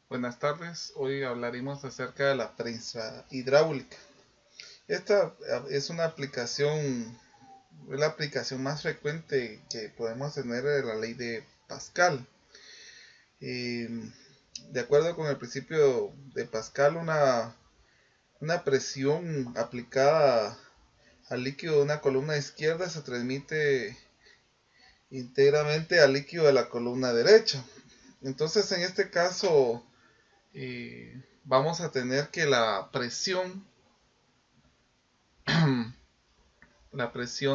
Buenas tardes, hoy hablaremos acerca de la prensa hidráulica. Esta es una aplicación, es la aplicación más frecuente que podemos tener de la ley de Pascal. Eh, de acuerdo con el principio de Pascal, una presión aplicada al líquido de una columna izquierda se transmite íntegramente al líquido de la columna derecha. Entonces, en este caso, vamos a tener que la presión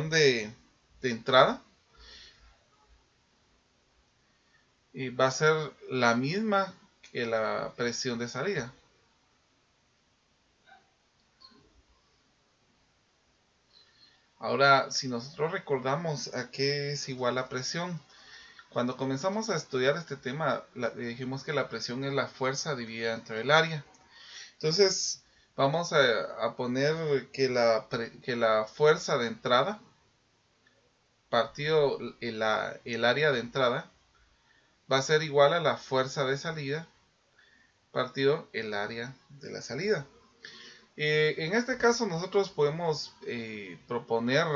de entrada va a ser la misma que la presión de salida. Ahora, si nosotros recordamos a qué es igual la presión, cuando comenzamos a estudiar este tema, dijimos que la presión es la fuerza dividida entre el área. Entonces, vamos a poner que la fuerza de entrada, partido el área de entrada, va a ser igual a la fuerza de salida partido el área de la salida. En este caso nosotros podemos proponer,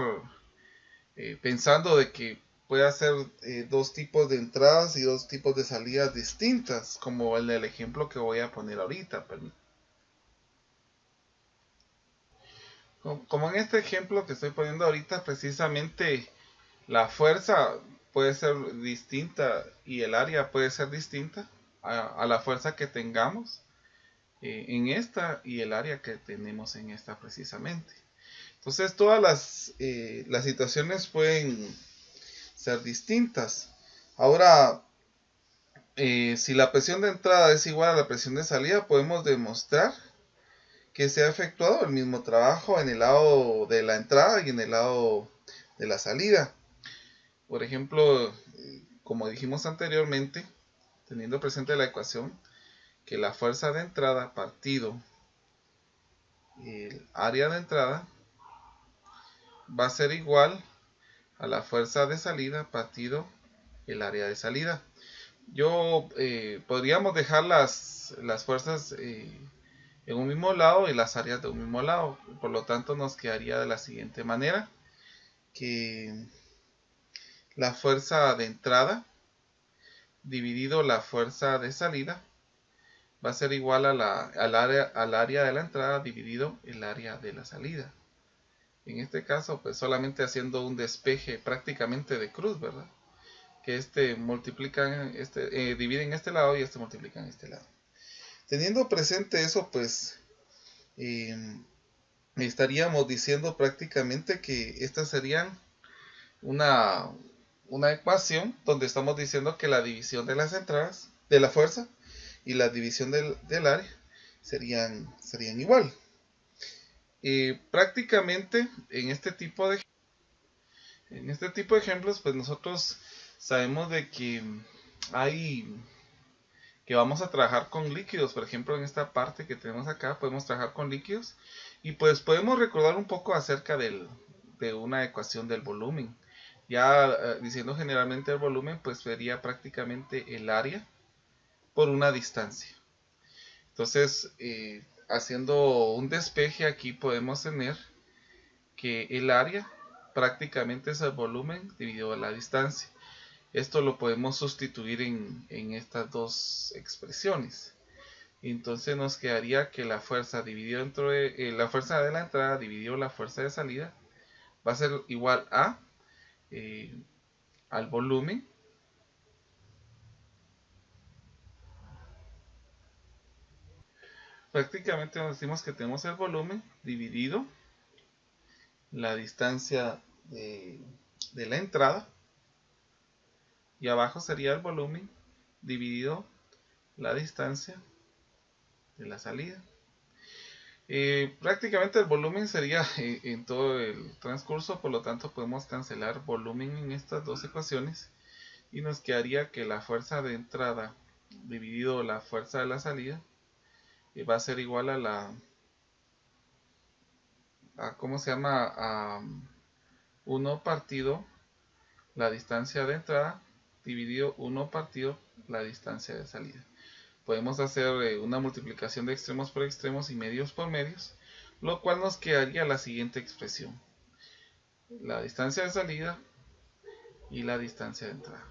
pensando de que puede hacer dos tipos de entradas y dos tipos de salidas distintas, como el ejemplo que voy a poner ahorita. Como en este ejemplo que estoy poniendo ahorita, precisamente la fuerza puede ser distinta y el área puede ser distinta a la fuerza que tengamos en esta y el área que tenemos en esta precisamente. Entonces todas las situaciones pueden ser distintas. Ahora, si la presión de entrada es igual a la presión de salida, podemos demostrar que se ha efectuado el mismo trabajo en el lado de la entrada y en el lado de la salida. Por ejemplo, como dijimos anteriormente, teniendo presente la ecuación, que la fuerza de entrada partido el área de entrada va a ser igual a la fuerza de salida partido el área de salida. Podríamos dejar las fuerzas en un mismo lado y las áreas de un mismo lado. Por lo tanto, nos quedaría de la siguiente manera, que la fuerza de entrada dividido la fuerza de salida va a ser igual al área de la entrada dividido el área de la salida. En este caso, pues solamente haciendo un despeje prácticamente de cruz, ¿verdad? Que divide en este lado y este multiplica en este lado. Teniendo presente eso, pues eh, estaríamos diciendo prácticamente que estas serían una, una ecuación donde estamos diciendo que la división de las entradas, de la fuerza, y la división del área serían igual. Prácticamente en este tipo de ejemplos, pues nosotros sabemos de hay que vamos a trabajar con líquidos. Por ejemplo, en esta parte que tenemos acá podemos trabajar con líquidos y pues podemos recordar un poco acerca de una ecuación del volumen. Ya diciendo generalmente el volumen, pues sería prácticamente el área por una distancia. Entonces, haciendo un despeje aquí podemos tener que el área prácticamente es el volumen dividido la distancia. Esto lo podemos sustituir en estas dos expresiones. Entonces nos quedaría que la fuerza dividido entre la fuerza de la entrada dividido la fuerza de salida va a ser igual a al volumen prácticamente nos decimos que tenemos el volumen dividido la distancia de la entrada y abajo sería el volumen dividido la distancia de la salida. Prácticamente el volumen sería en todo el transcurso, por lo tanto podemos cancelar volumen en estas dos ecuaciones y nos quedaría que la fuerza de entrada dividido la fuerza de la salida va a ser igual ¿cómo se llama? A 1 partido la distancia de entrada dividido 1 partido la distancia de salida. podemos hacer una multiplicación de extremos por extremos y medios por medios, lo cual nos quedaría la siguiente expresión: la distancia de salida y la distancia de entrada.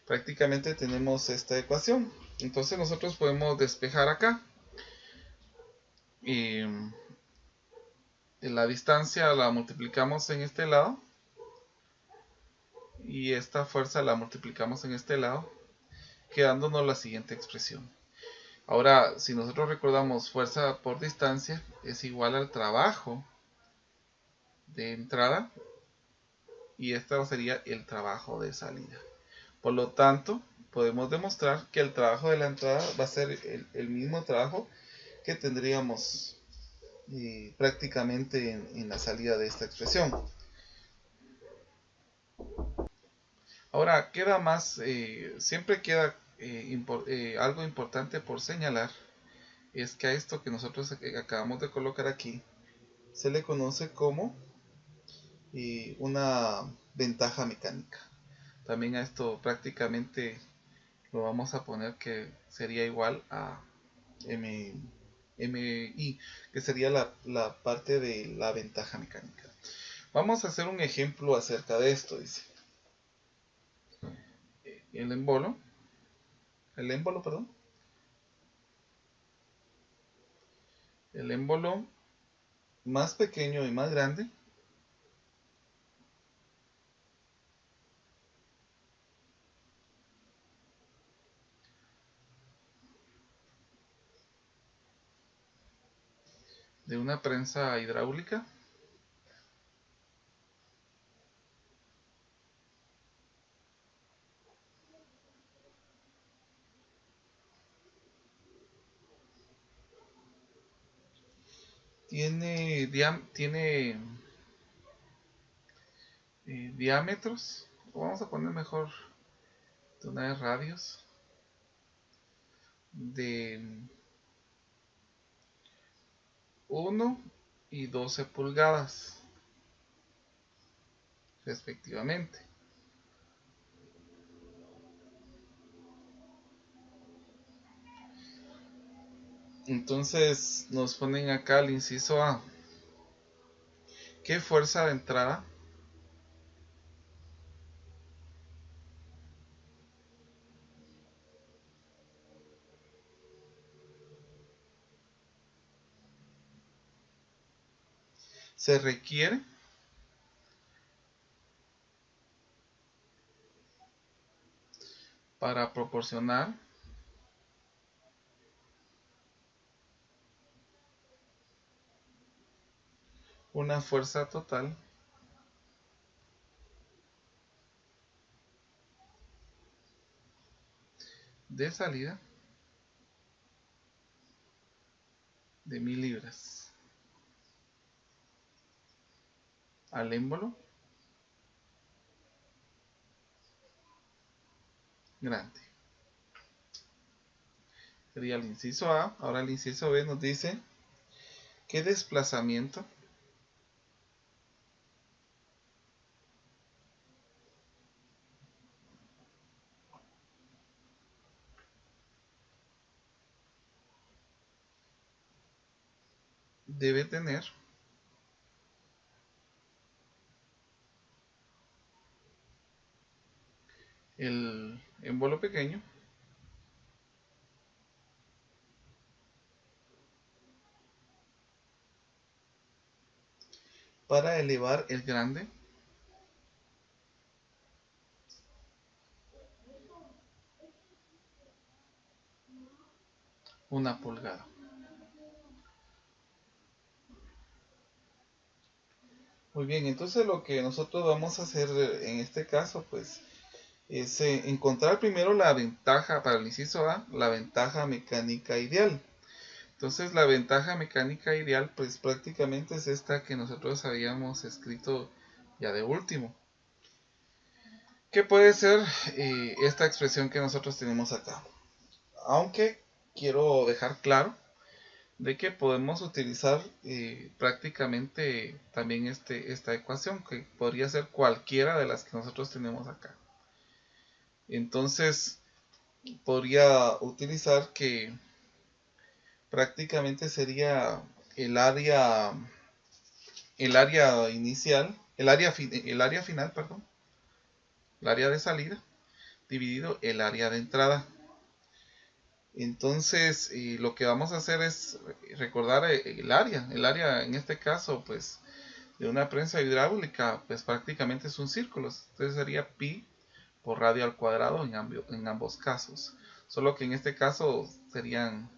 Prácticamente tenemos esta ecuación. Entonces nosotros podemos despejar acá. Y la distancia la multiplicamos en este lado. Y esta fuerza la multiplicamos en este lado, quedándonos la siguiente expresión. Ahora, si nosotros recordamos, fuerza por distancia es igual al trabajo de entrada. Y este sería el trabajo de salida. Por lo tanto, podemos demostrar que el trabajo de la entrada va a ser el mismo trabajo que tendríamos prácticamente en la salida de esta expresión. Ahora, queda más, siempre queda algo importante por señalar, es que a esto que nosotros acabamos de colocar aquí, se le conoce como una ventaja mecánica. También a esto prácticamente lo vamos a poner que sería igual a MI, que sería la parte de la ventaja mecánica. Vamos a hacer un ejemplo acerca de esto. Dice el émbolo, perdón, el émbolo más pequeño y más grande de una prensa hidráulica tiene diámetros, o vamos a poner mejor de una vez radios, de 1 y 12 pulgadas respectivamente. Entonces nos ponen acá el inciso A. ¿Qué fuerza de entrada se requiere para proporcionar una fuerza total de salida de 1000 libras al émbolo grande? Sería el inciso A. Ahora el inciso B nos dice qué desplazamiento debe tener el émbolo pequeño para elevar el grande una pulgada. Muy bien, entonces lo que nosotros vamos a hacer en este caso, pues, es encontrar primero la ventaja para el inciso A, la ventaja mecánica ideal. Entonces la ventaja mecánica ideal, pues prácticamente es esta que nosotros habíamos escrito ya de último, que puede ser esta expresión que nosotros tenemos acá. Aunque quiero dejar claro de que podemos utilizar prácticamente también esta ecuación, que podría ser cualquiera de las que nosotros tenemos acá. Entonces, podría utilizar que prácticamente sería el área, el área inicial, el área final, perdón, el área de salida, dividido el área de entrada. Entonces, lo que vamos a hacer es recordar el área en este caso, pues, de una prensa hidráulica, pues prácticamente es un círculo. Entonces sería pi por radio al cuadrado en ambos casos. Solo que en este caso serían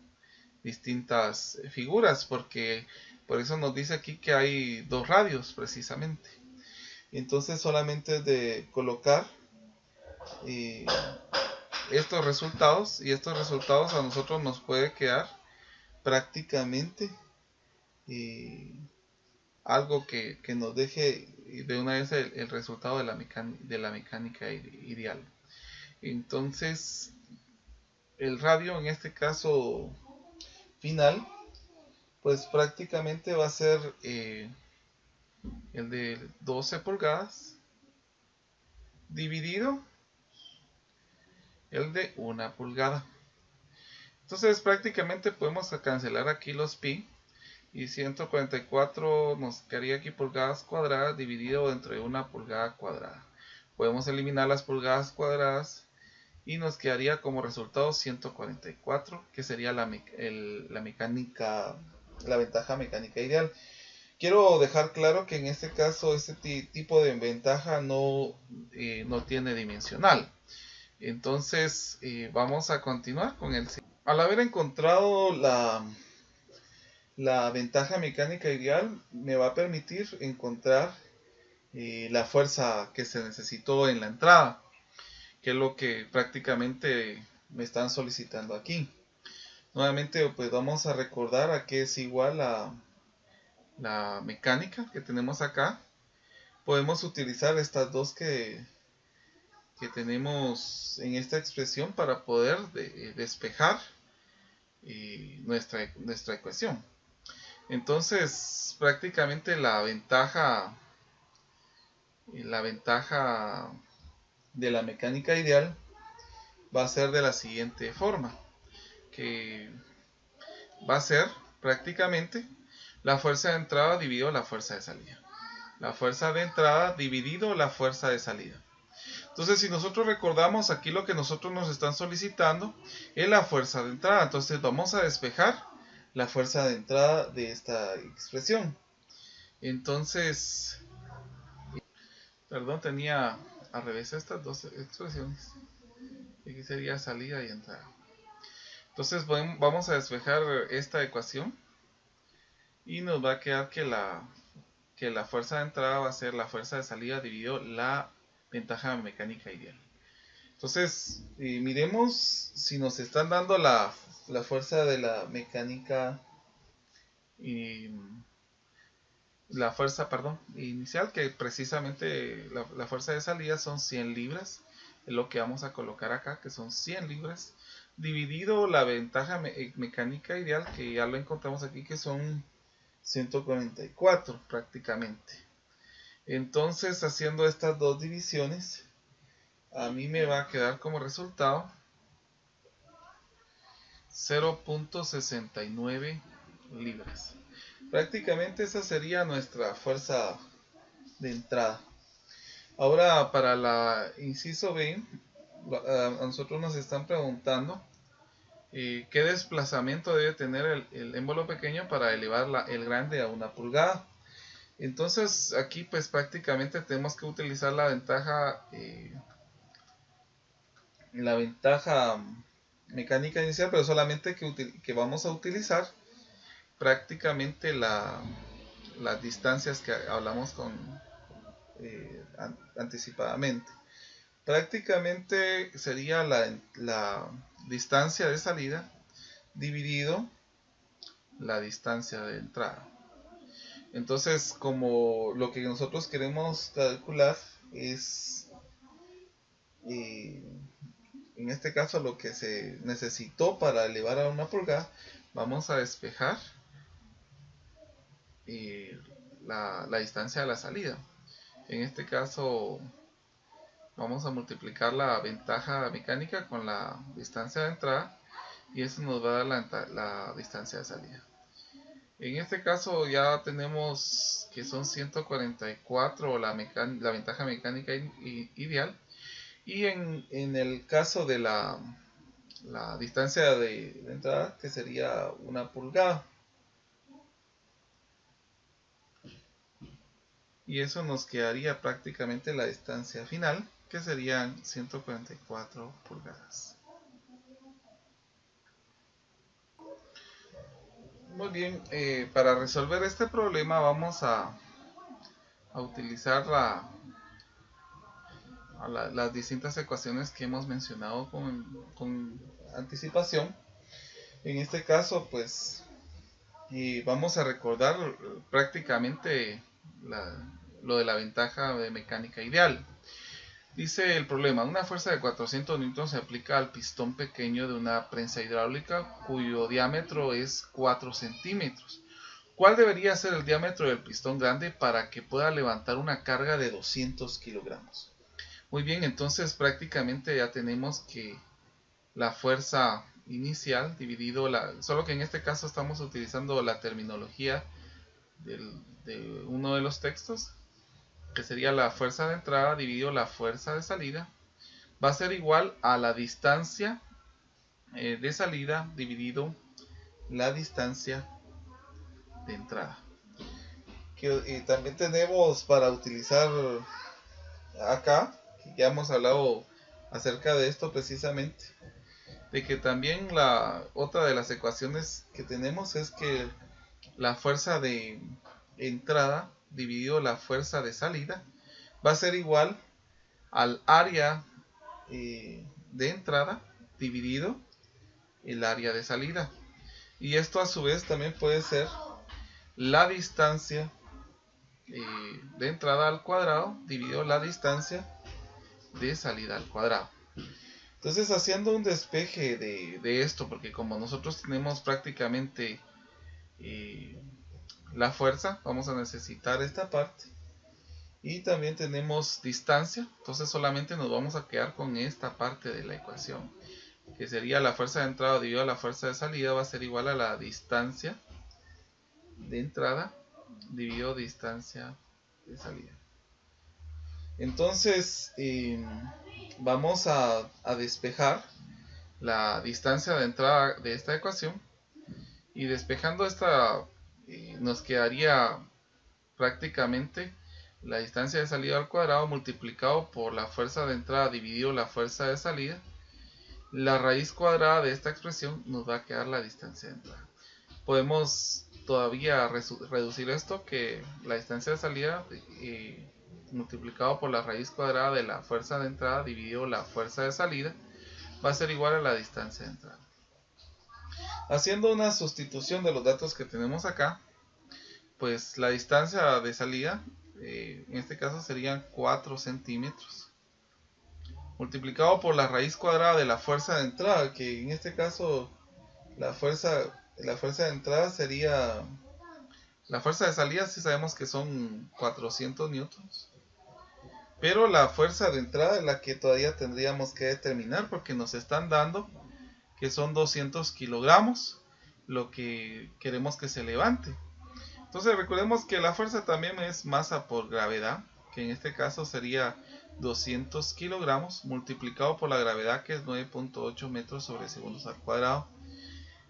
distintas figuras, porque por eso nos dice aquí que hay dos radios precisamente. Entonces solamente es de colocar eh, estos resultados, y estos resultados a nosotros nos puede quedar prácticamente algo que nos deje de una vez el resultado de la mecánica ideal. Entonces el radio en este caso final pues prácticamente va a ser el de 12 pulgadas dividido el de 1 pulgada. Entonces prácticamente podemos cancelar aquí los pi, y 144 nos quedaría aquí pulgadas cuadradas dividido entre 1 pulgada cuadrada. Podemos eliminar las pulgadas cuadradas y nos quedaría como resultado 144, que sería la mecánica, la ventaja mecánica ideal. Quiero dejar claro que en este caso este tipo de ventaja no tiene dimensional. Entonces vamos a continuar con el... Al haber encontrado la ventaja mecánica ideal, me va a permitir encontrar la fuerza que se necesitó en la entrada, que es lo que prácticamente me están solicitando aquí. Nuevamente pues vamos a recordar a qué es igual la mecánica que tenemos acá. Podemos utilizar estas dos que tenemos en esta expresión para poder despejar nuestra ecuación. Entonces prácticamente la ventaja de la mecánica ideal va a ser de la siguiente forma, que va a ser prácticamente la fuerza de entrada dividido la fuerza de salida. La fuerza de entrada dividido la fuerza de salida. Entonces, si nosotros recordamos, aquí lo que nosotros nos están solicitando es la fuerza de entrada. Entonces vamos a despejar la fuerza de entrada de esta expresión. Entonces, perdón, tenía al revés estas dos expresiones. Aquí sería salida y entrada. Entonces vamos a despejar esta ecuación y nos va a quedar que la fuerza de entrada va a ser la fuerza de salida dividido la ventaja mecánica ideal. Entonces, miremos si nos están dando la fuerza de la mecánica y la fuerza, perdón, inicial, que precisamente la fuerza de salida son 100 libras, es lo que vamos a colocar acá, que son 100 libras, dividido la ventaja mecánica ideal, que ya lo encontramos aquí, que son 144 prácticamente. Entonces, haciendo estas dos divisiones, a mí me va a quedar como resultado 0.69 libras. Prácticamente esa sería nuestra fuerza de entrada. Ahora para la inciso B, a nosotros nos están preguntando qué desplazamiento debe tener el émbolo pequeño para elevar el grande a 1 pulgada. Entonces aquí pues prácticamente tenemos que utilizar la ventaja mecánica inicial, pero solamente que vamos a utilizar prácticamente las distancias que hablamos anticipadamente. Prácticamente sería la distancia de salida dividido la distancia de entrada. Entonces, como lo que nosotros queremos calcular es en este caso lo que se necesitó para elevar a 1 pulgada, vamos a despejar la distancia de la salida. En este caso Vamos a multiplicar la ventaja mecánica con la distancia de entrada y eso nos va a dar la distancia de salida. En este caso ya tenemos que son 144 la ventaja mecánica ideal, y en el caso de la distancia de entrada, que sería 1 pulgada. Y eso nos quedaría prácticamente la distancia final, que serían 144 pulgadas. Muy bien, para resolver este problema vamos a utilizar las distintas ecuaciones que hemos mencionado con anticipación. En este caso, pues, vamos a recordar prácticamente lo de la ventaja de mecánica ideal. Dice el problema: una fuerza de 400 newtons se aplica al pistón pequeño de una prensa hidráulica cuyo diámetro es 4 centímetros. ¿Cuál debería ser el diámetro del pistón grande para que pueda levantar una carga de 200 kilogramos? Muy bien, entonces prácticamente ya tenemos que la fuerza inicial dividido solo que en este caso estamos utilizando la terminología de uno de los textos, que sería la fuerza de entrada dividido la fuerza de salida, va a ser igual a la distancia de salida dividido la distancia de entrada. Y también tenemos para utilizar acá, que ya hemos hablado acerca de esto precisamente, de que también otra de las ecuaciones que tenemos es que la fuerza de entrada dividido la fuerza de salida va a ser igual al área de entrada dividido el área de salida. Y esto a su vez también puede ser la distancia de entrada al cuadrado dividido la distancia de salida al cuadrado. Entonces, haciendo un despeje de esto, porque como nosotros tenemos prácticamente la fuerza, vamos a necesitar esta parte. Y también tenemos distancia, entonces solamente nos vamos a quedar con esta parte de la ecuación, que sería la fuerza de entrada dividida la fuerza de salida, va a ser igual a la distancia de entrada dividido distancia de salida. Entonces vamos a despejar la distancia de entrada de esta ecuación, y despejando esta nos quedaría prácticamente la distancia de salida al cuadrado multiplicado por la fuerza de entrada dividido la fuerza de salida. La raíz cuadrada de esta expresión nos va a quedar la distancia de entrada. Podemos todavía reducir esto, que la distancia de salida multiplicado por la raíz cuadrada de la fuerza de entrada dividido la fuerza de salida va a ser igual a la distancia de entrada. Haciendo una sustitución de los datos que tenemos acá, pues la distancia de salida en este caso serían 4 centímetros multiplicado por la raíz cuadrada de la fuerza de entrada, que en este caso la fuerza de entrada sería, la fuerza de salida si sabemos que son 400 newtons, pero la fuerza de entrada es la que todavía tendríamos que determinar, porque nos están dando que son 200 kilogramos lo que queremos que se levante. Entonces recordemos que la fuerza también es masa por gravedad, que en este caso sería 200 kilogramos multiplicado por la gravedad, que es 9.8 metros sobre segundos al cuadrado.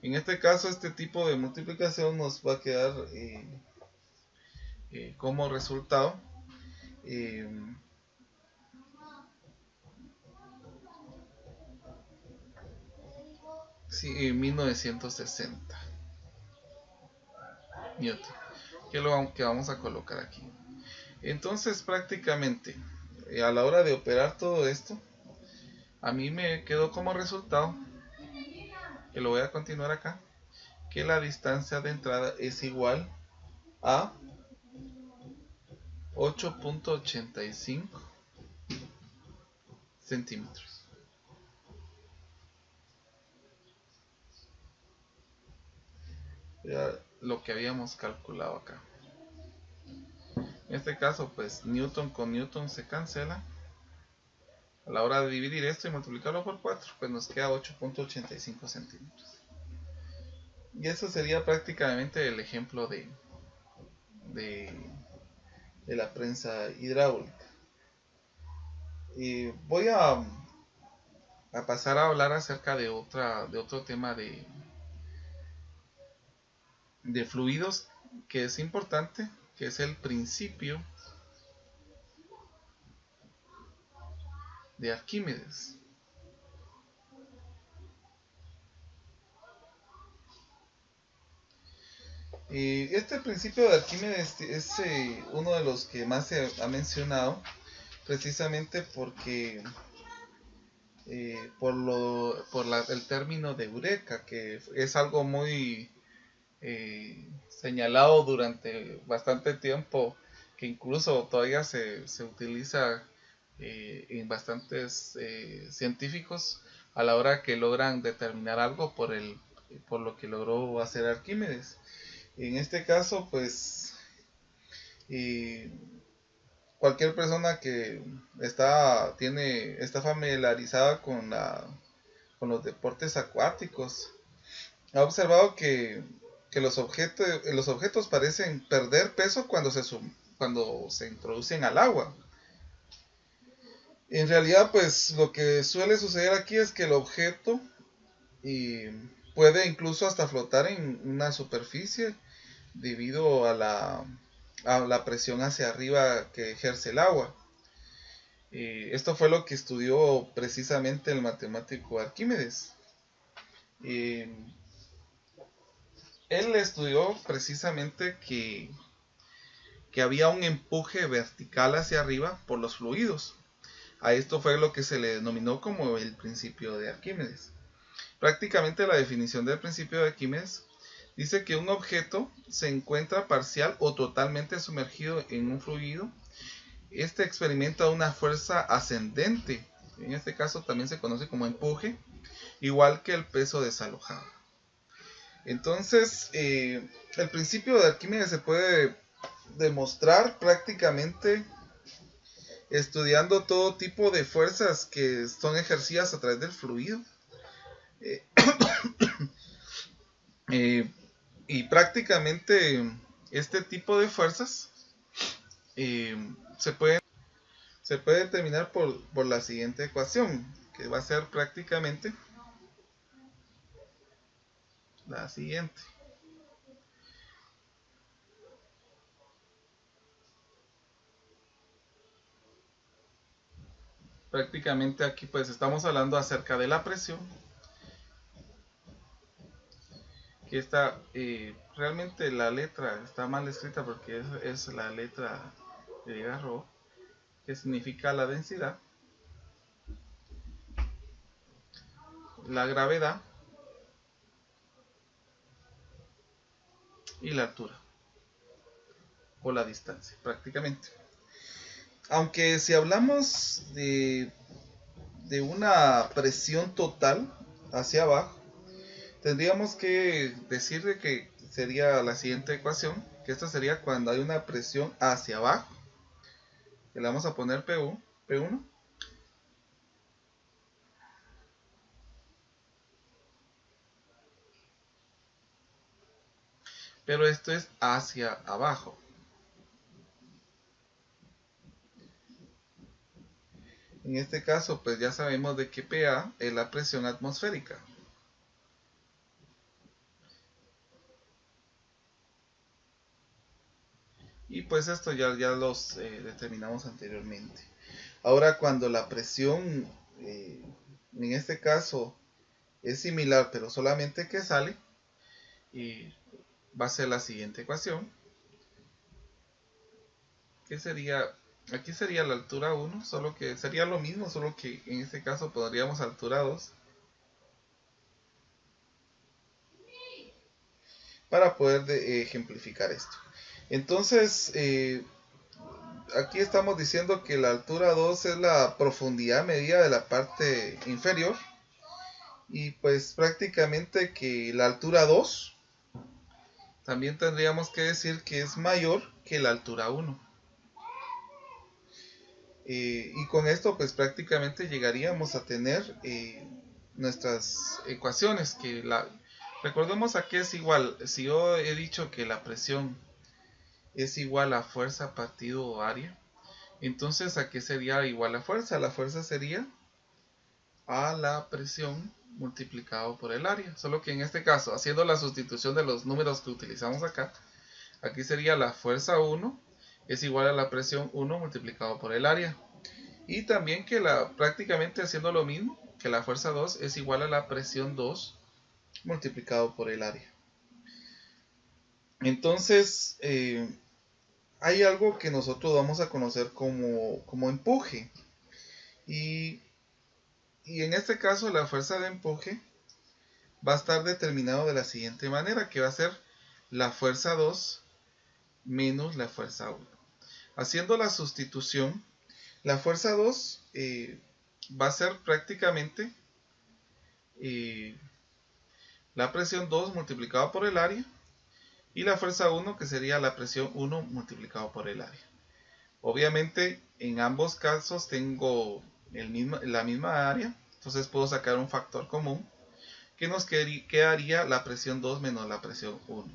En este caso este tipo de multiplicación nos va a quedar como resultado 1960 newton, que es lo que vamos a colocar aquí. Entonces prácticamente a la hora de operar todo esto, a mí me quedó como resultado, que lo voy a continuar acá, que la distancia de entrada es igual a 8.85 centímetros. Era lo que habíamos calculado acá. En este caso, pues Newton con Newton se cancela A la hora de dividir esto y multiplicarlo por 4, pues nos queda 8.85 centímetros. Y eso sería prácticamente el ejemplo de, de la prensa hidráulica. Y voy a pasar a hablar acerca de otro tema de fluidos que es importante, que es el principio de Arquímedes. Este principio de Arquímedes es uno de los que más se ha mencionado, precisamente porque el término de eureka, que es algo muy señalado durante bastante tiempo, que incluso todavía se utiliza en bastantes científicos a la hora que logran determinar algo por lo que logró hacer Arquímedes. En este caso, pues, cualquier persona que está familiarizada con los deportes acuáticos ha observado que los objetos parecen perder peso cuando se introducen al agua. En realidad, pues lo que suele suceder aquí es que el objeto puede incluso hasta flotar en una superficie debido a la presión hacia arriba que ejerce el agua. Esto fue lo que estudió precisamente el matemático Arquímedes. Él estudió precisamente que había un empuje vertical hacia arriba por los fluidos. A esto fue lo que se le denominó como el principio de Arquímedes. Prácticamente la definición del principio de Arquímedes dice que un objeto se encuentra parcial o totalmente sumergido en un fluido. Este experimenta una fuerza ascendente, en este caso también se conoce como empuje, igual que el peso desalojado. Entonces, el principio de Arquímedes se puede demostrar prácticamente estudiando todo tipo de fuerzas que son ejercidas a través del fluido. Y prácticamente este tipo de fuerzas se puede determinar por la siguiente ecuación, que va a ser prácticamente la siguiente. Prácticamente aquí pues estamos hablando acerca de la presión, que está realmente la letra está mal escrita porque es la letra griega rho, que significa la densidad, la gravedad y la altura o la distancia prácticamente. Aunque si hablamos de una presión total hacia abajo, tendríamos que decir que sería la siguiente ecuación, que esta sería cuando hay una presión hacia abajo, que le vamos a poner P1, pero esto es hacia abajo. En este caso, pues ya sabemos de que PA es la presión atmosférica. Y pues esto ya los determinamos anteriormente. Ahora cuando la presión, en este caso, es similar, pero solamente que sale, va a ser la siguiente ecuación, que sería, aquí sería la altura 1, solo que sería lo mismo, solo que en este caso podríamos altura 2, para poder ejemplificar esto. Entonces, aquí estamos diciendo que la altura 2 es la profundidad medida de la parte inferior, y pues prácticamente que la altura 2 también tendríamos que decir que es mayor que la altura 1. Y con esto pues prácticamente llegaríamos a tener nuestras ecuaciones. Recordemos a qué es igual. Si yo he dicho que la presión es igual a fuerza partido área, entonces ¿a qué sería igual la fuerza? La fuerza sería a la presión multiplicado por el área. Solo que en este caso, haciendo la sustitución de los números que utilizamos acá, aquí sería la fuerza 1 es igual a la presión 1 multiplicado por el área. Y también que prácticamente haciendo lo mismo, que la fuerza 2 es igual a la presión 2 multiplicado por el área. Entonces, hay algo que nosotros vamos a conocer como empuje. Y en este caso la fuerza de empuje va a estar determinado de la siguiente manera, que va a ser la fuerza 2 menos la fuerza 1. Haciendo la sustitución, la fuerza 2 va a ser prácticamente la presión 2 multiplicado por el área y la fuerza 1 que sería la presión 1 multiplicado por el área. Obviamente en ambos casos tengo la misma área, entonces puedo sacar un factor común que nos quedaría la presión 2 menos la presión 1.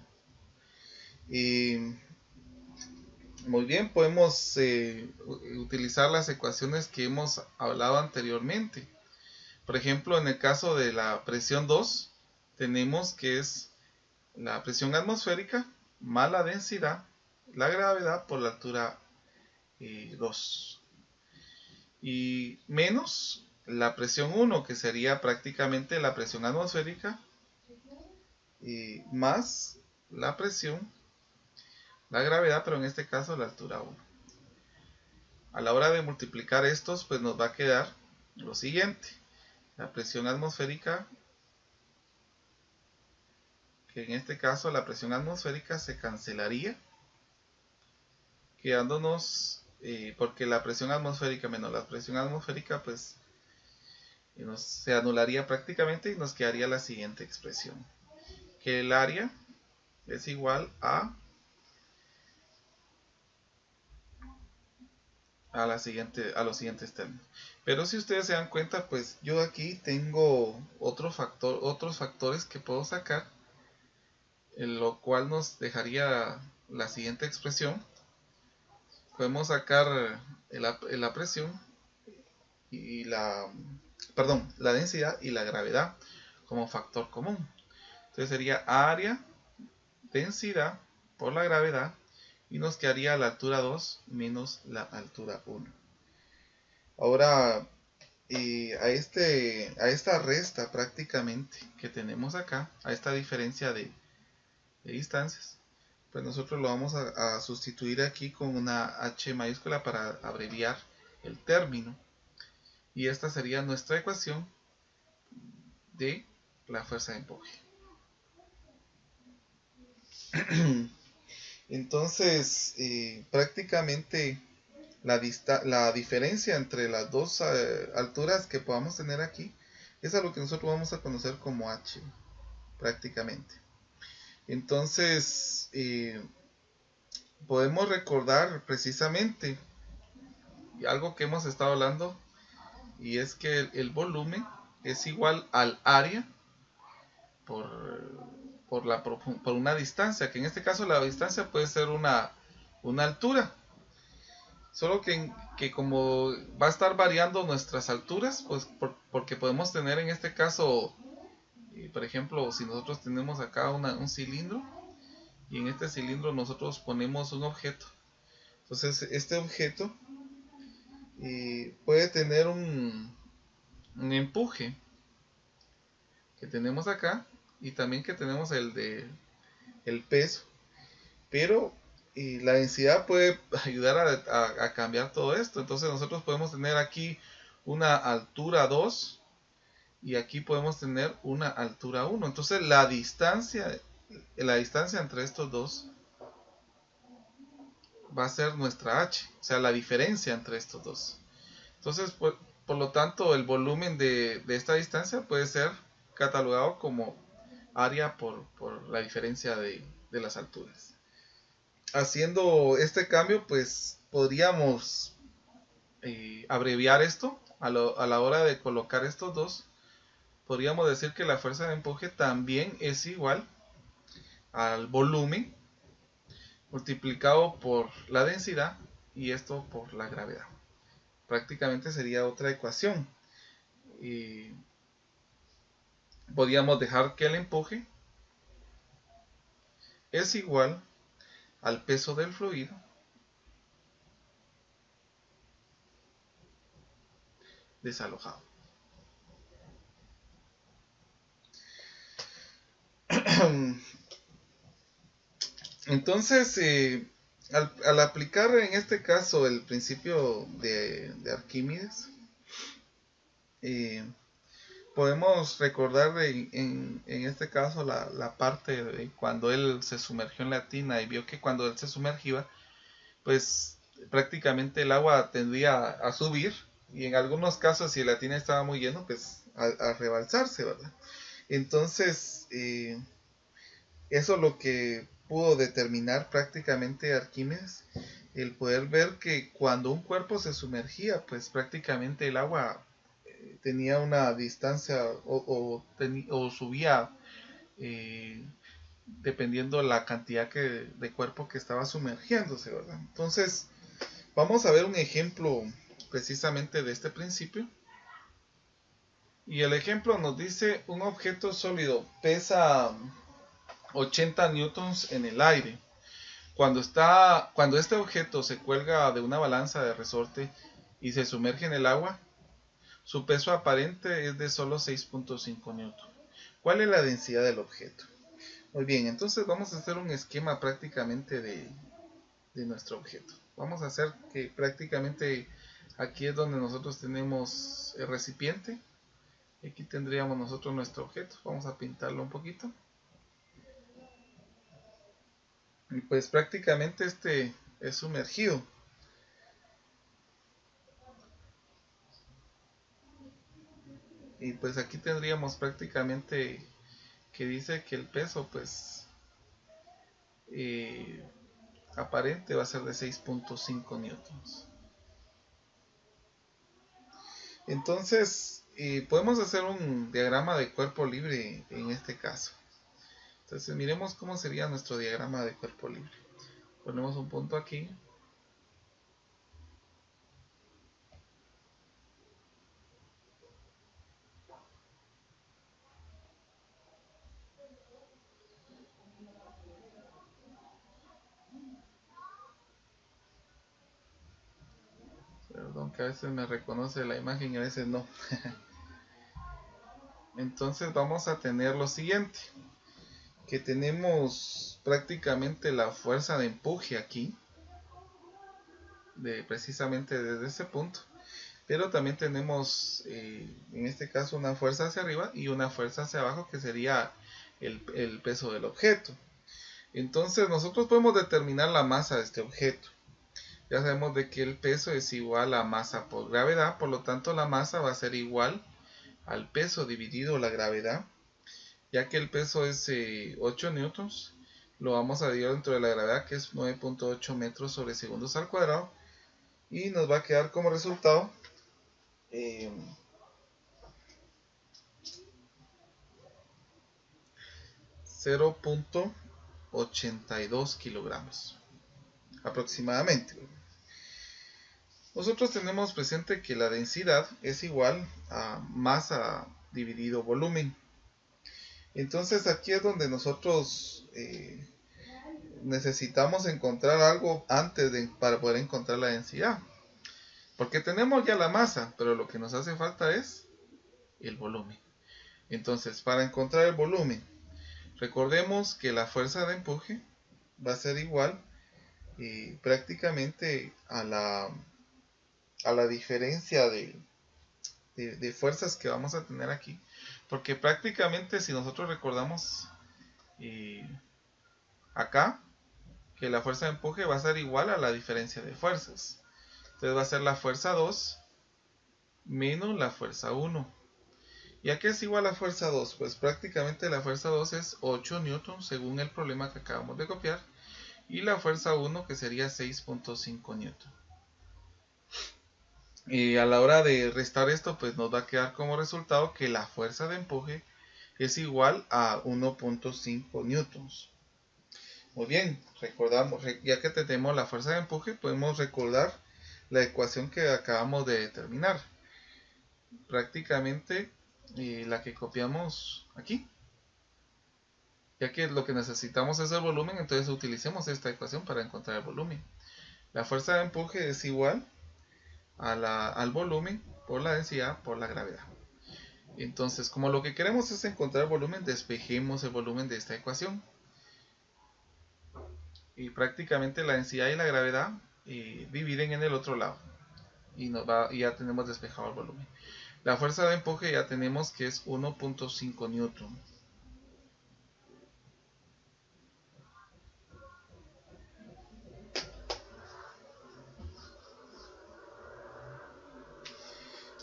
Muy bien, podemos utilizar las ecuaciones que hemos hablado anteriormente. Por ejemplo, en el caso de la presión 2, tenemos que es la presión atmosférica más la densidad, la gravedad por la altura 2. Y menos la presión 1, que sería prácticamente la presión atmosférica, más la presión, la gravedad, pero en este caso la altura 1. A la hora de multiplicar estos, pues nos va a quedar lo siguiente. La presión atmosférica, que en este caso la presión atmosférica se cancelaría, quedándonos, porque la presión atmosférica menos la presión atmosférica, pues se anularía prácticamente y nos quedaría la siguiente expresión. Que el área es igual a los siguientes términos. Pero si ustedes se dan cuenta, pues yo aquí tengo otros factores que puedo sacar, en lo cual nos dejaría la siguiente expresión. Podemos sacar la presión y la densidad y la gravedad como factor común. Entonces sería área, densidad por la gravedad, y nos quedaría la altura 2 menos la altura 1. Ahora, a esta resta prácticamente que tenemos acá, a esta diferencia de distancias, pues nosotros lo vamos a sustituir aquí con una H mayúscula para abreviar el término. Y esta sería nuestra ecuación de la fuerza de empuje. Entonces, prácticamente la diferencia entre las dos alturas que podamos tener aquí es a lo que nosotros vamos a conocer como H, prácticamente. Entonces, podemos recordar precisamente algo que hemos estado hablando, y es que el volumen es igual al área por una distancia, que en este caso la distancia puede ser una altura. Solo que como va a estar variando nuestras alturas, pues porque podemos tener en este caso, por ejemplo, si nosotros tenemos acá un cilindro, y en este cilindro nosotros ponemos un objeto. Entonces este objeto puede tener un empuje que tenemos acá, y también que tenemos el peso, pero la densidad puede ayudar a cambiar todo esto. Entonces nosotros podemos tener aquí una altura 2 y aquí podemos tener una altura 1. Entonces la distancia entre estos dos va a ser nuestra H, o sea, la diferencia entre estos dos. Entonces, por lo tanto, el volumen de esta distancia puede ser catalogado como área por la diferencia de las alturas. Haciendo este cambio, pues podríamos abreviar esto, a la hora de colocar estos dos, podríamos decir que la fuerza de empuje también es igual al volumen multiplicado por la densidad y esto por la gravedad. Prácticamente sería otra ecuación. Y podríamos dejar que el empuje es igual al peso del fluido desalojado. Entonces, al aplicar en este caso el principio de Arquímedes, podemos recordar en este caso la parte de cuando él se sumergió en la tina y vio que cuando él se sumergía, pues prácticamente el agua tendría a subir y en algunos casos si la tina estaba muy lleno, pues a rebalsarse, ¿verdad? Entonces, eso es lo que pudo determinar prácticamente Arquímedes, el poder ver que cuando un cuerpo se sumergía, pues prácticamente el agua tenía una distancia o subía eh, dependiendo la cantidad de cuerpo que estaba sumergiéndose, ¿verdad? Entonces, vamos a ver un ejemplo precisamente de este principio. Y el ejemplo nos dice un objeto sólido pesa 80 newtons en el aire. Cuando este objeto se cuelga de una balanza de resorte y se sumerge en el agua, su peso aparente es de solo 6.5 newtons. ¿Cuál es la densidad del objeto? Muy bien, entonces vamos a hacer un esquema prácticamente de nuestro objeto. Vamos a hacer que prácticamente aquí es donde nosotros tenemos el recipiente. Aquí tendríamos nosotros nuestro objeto. Vamos a pintarlo un poquito. Y pues prácticamente este es sumergido. Y pues aquí tendríamos prácticamente que dice que el peso pues aparente va a ser de 6.5 newtons. Entonces podemos hacer un diagrama de cuerpo libre en este caso. Entonces miremos cómo sería nuestro diagrama de cuerpo libre. Ponemos un punto aquí. Perdón que a veces me reconoce la imagen y a veces no. Entonces vamos a tener lo siguiente. Que tenemos prácticamente la fuerza de empuje aquí. Precisamente desde ese punto. Pero también tenemos en este caso una fuerza hacia arriba y una fuerza hacia abajo que sería el peso del objeto. Entonces nosotros podemos determinar la masa de este objeto. Ya sabemos de que el peso es igual a masa por gravedad, por lo tanto la masa va a ser igual al peso dividido la gravedad. Ya que el peso es 8 newtons, lo vamos a dividir dentro de la gravedad, que es 9.8 metros sobre segundos al cuadrado, y nos va a quedar como resultado 0.82 kilogramos aproximadamente. Nosotros tenemos presente que la densidad es igual a masa dividido volumen. Entonces aquí es donde nosotros necesitamos encontrar algo antes para poder encontrar la densidad. Porque tenemos ya la masa, pero lo que nos hace falta es el volumen. Entonces, para encontrar el volumen, recordemos que la fuerza de empuje va a ser igual prácticamente a la diferencia de fuerzas que vamos a tener aquí. Porque prácticamente si nosotros recordamos acá, que la fuerza de empuje va a ser igual a la diferencia de fuerzas. Entonces va a ser la fuerza 2 menos la fuerza 1. ¿Y a qué es igual la fuerza 2? Pues prácticamente la fuerza 2 es 8 newtons según el problema que acabamos de copiar. Y la fuerza 1 que sería 6.5 newtons. Y a la hora de restar esto, pues nos va a quedar como resultado que la fuerza de empuje es igual a 1.5 newtons. Muy bien, recordamos, ya que tenemos la fuerza de empuje, podemos recordar la ecuación que acabamos de determinar. Prácticamente la que copiamos aquí. Ya que lo que necesitamos es el volumen, entonces utilicemos esta ecuación para encontrar el volumen. La fuerza de empuje es igual al volumen por la densidad por la gravedad. Entonces, como lo que queremos es encontrar el volumen, despejemos el volumen de esta ecuación. Y prácticamente la densidad y la gravedad dividen en el otro lado. Y ya tenemos despejado el volumen. La fuerza de empuje ya tenemos que es 1.5 newton.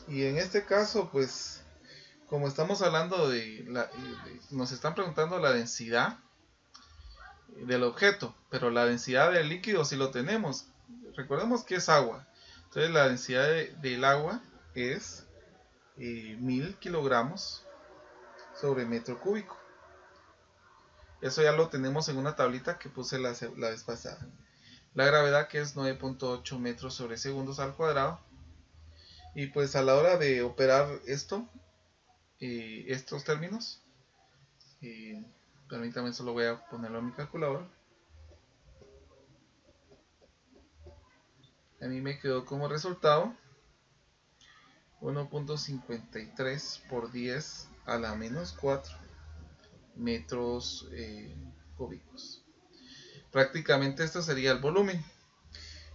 Y en este caso, pues, como estamos hablando nos están preguntando la densidad del objeto, pero la densidad del líquido sí lo tenemos. Recordemos que es agua. Entonces la densidad del agua es 1000 kilogramos sobre metro cúbico. Eso ya lo tenemos en una tablita que puse la vez pasada. La gravedad, que es 9.8 metros sobre segundos al cuadrado. Y pues a la hora de operar estos términos, permítame, solo voy a ponerlo en mi calculadora. A mí me quedó como resultado 1.53 por 10 a la menos 4 metros cúbicos. Prácticamente esto sería el volumen.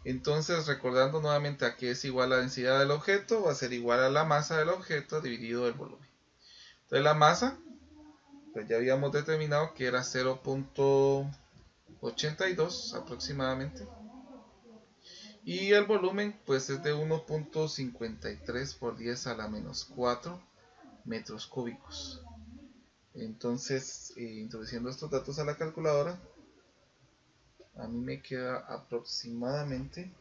Entonces, recordando nuevamente a qué es igual la densidad del objeto, va a ser igual a la masa del objeto dividido el volumen. Entonces la masa, pues ya habíamos determinado que era 0.82 aproximadamente. Y el volumen pues es de 1.53 por 10 a la menos 4 metros cúbicos. Entonces, introduciendo estos datos a la calculadora, a mí me queda aproximadamente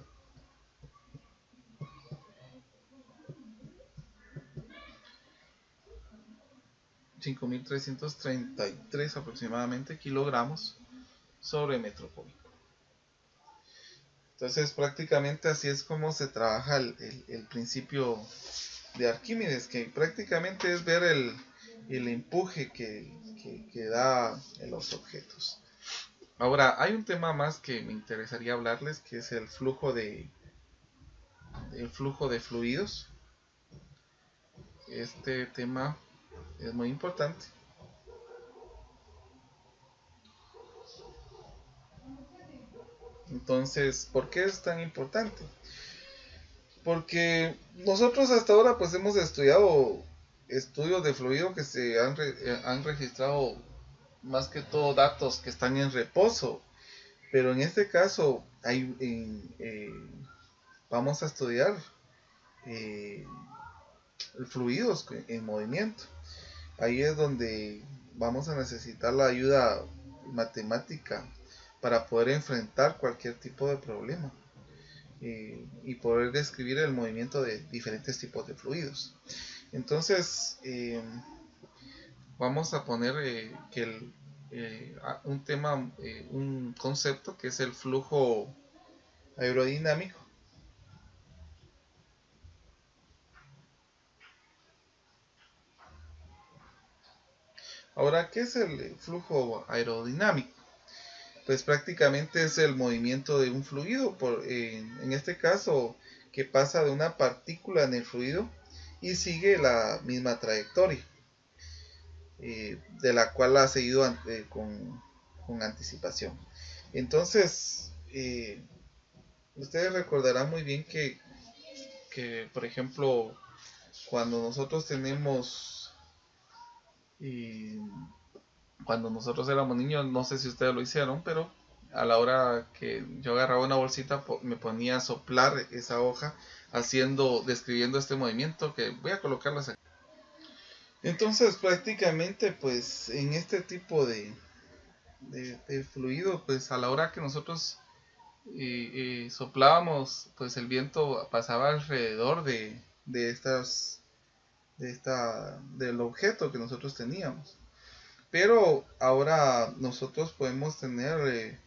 5.333 aproximadamente kilogramos sobre metro cúbico. Entonces prácticamente así es como se trabaja el principio de Arquímedes, que prácticamente es ver el empuje que da en los objetos. Ahora, hay un tema más que me interesaría hablarles, que es el flujo de fluidos. Este tema es muy importante. Entonces, ¿por qué es tan importante? Porque nosotros hasta ahora pues hemos estudiado estudios de fluido que han registrado más que todo datos que están en reposo, pero en este caso vamos a estudiar eh, fluidos en movimiento. Ahí es donde vamos a necesitar la ayuda matemática para poder enfrentar cualquier tipo de problema y poder describir el movimiento de diferentes tipos de fluidos. Entonces, vamos a poner un tema, un concepto que es el flujo aerodinámico. Ahora, ¿qué es el flujo aerodinámico? Pues prácticamente es el movimiento de un fluido, en este caso, que pasa de una partícula en el fluido y sigue la misma trayectoria, de la cual ha seguido con anticipación. Entonces, ustedes recordarán muy bien que, por ejemplo, cuando nosotros tenemos, cuando nosotros éramos niños, no sé si ustedes lo hicieron, pero a la hora que yo agarraba una bolsita me ponía a soplar esa hoja describiendo este movimiento, que voy a colocarlas aquí. Entonces prácticamente pues en este tipo de fluido, pues a la hora que nosotros y soplábamos, pues el viento pasaba alrededor de estas, del objeto que nosotros teníamos. Pero ahora nosotros podemos tener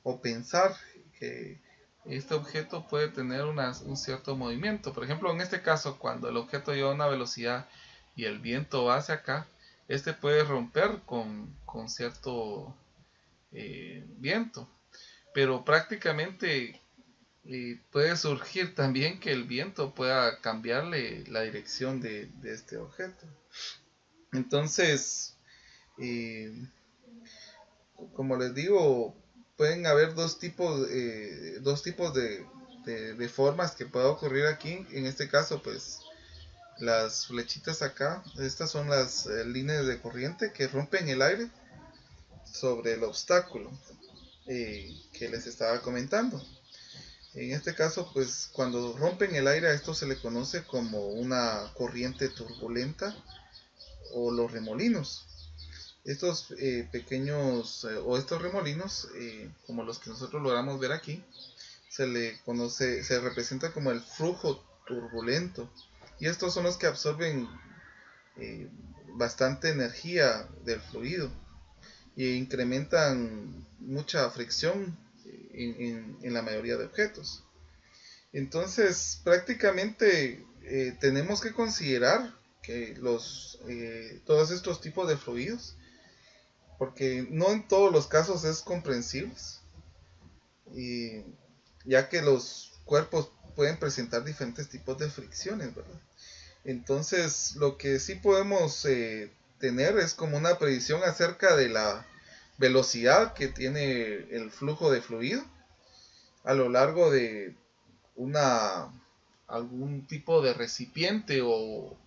o pensar que este objeto puede tener un cierto movimiento. Por ejemplo, en este caso, cuando el objeto lleva una velocidad y el viento va hacia acá, este puede romper con cierto viento. Pero prácticamente puede surgir también que el viento pueda cambiarle la dirección de este objeto. Entonces, eh, como les digo, pueden haber dos tipos de formas que pueda ocurrir aquí. En este caso, pues las flechitas acá, estas son las líneas de corriente que rompen el aire sobre el obstáculo que les estaba comentando. En este caso, pues cuando rompen el aire a esto se le conoce como una corriente turbulenta o los remolinos. Estos pequeños o estos remolinos, como los que nosotros logramos ver aquí, se le conoce, se representa como el flujo turbulento. Y estos son los que absorben bastante energía del fluido e incrementan mucha fricción en la mayoría de objetos. Entonces, prácticamente tenemos que considerar que todos estos tipos de fluidos, porque no en todos los casos es comprensible, y ya que los cuerpos pueden presentar diferentes tipos de fricciones, ¿verdad? Entonces, lo que sí podemos tener es como una predicción acerca de la velocidad que tiene el flujo de fluido a lo largo de una algún tipo de recipiente o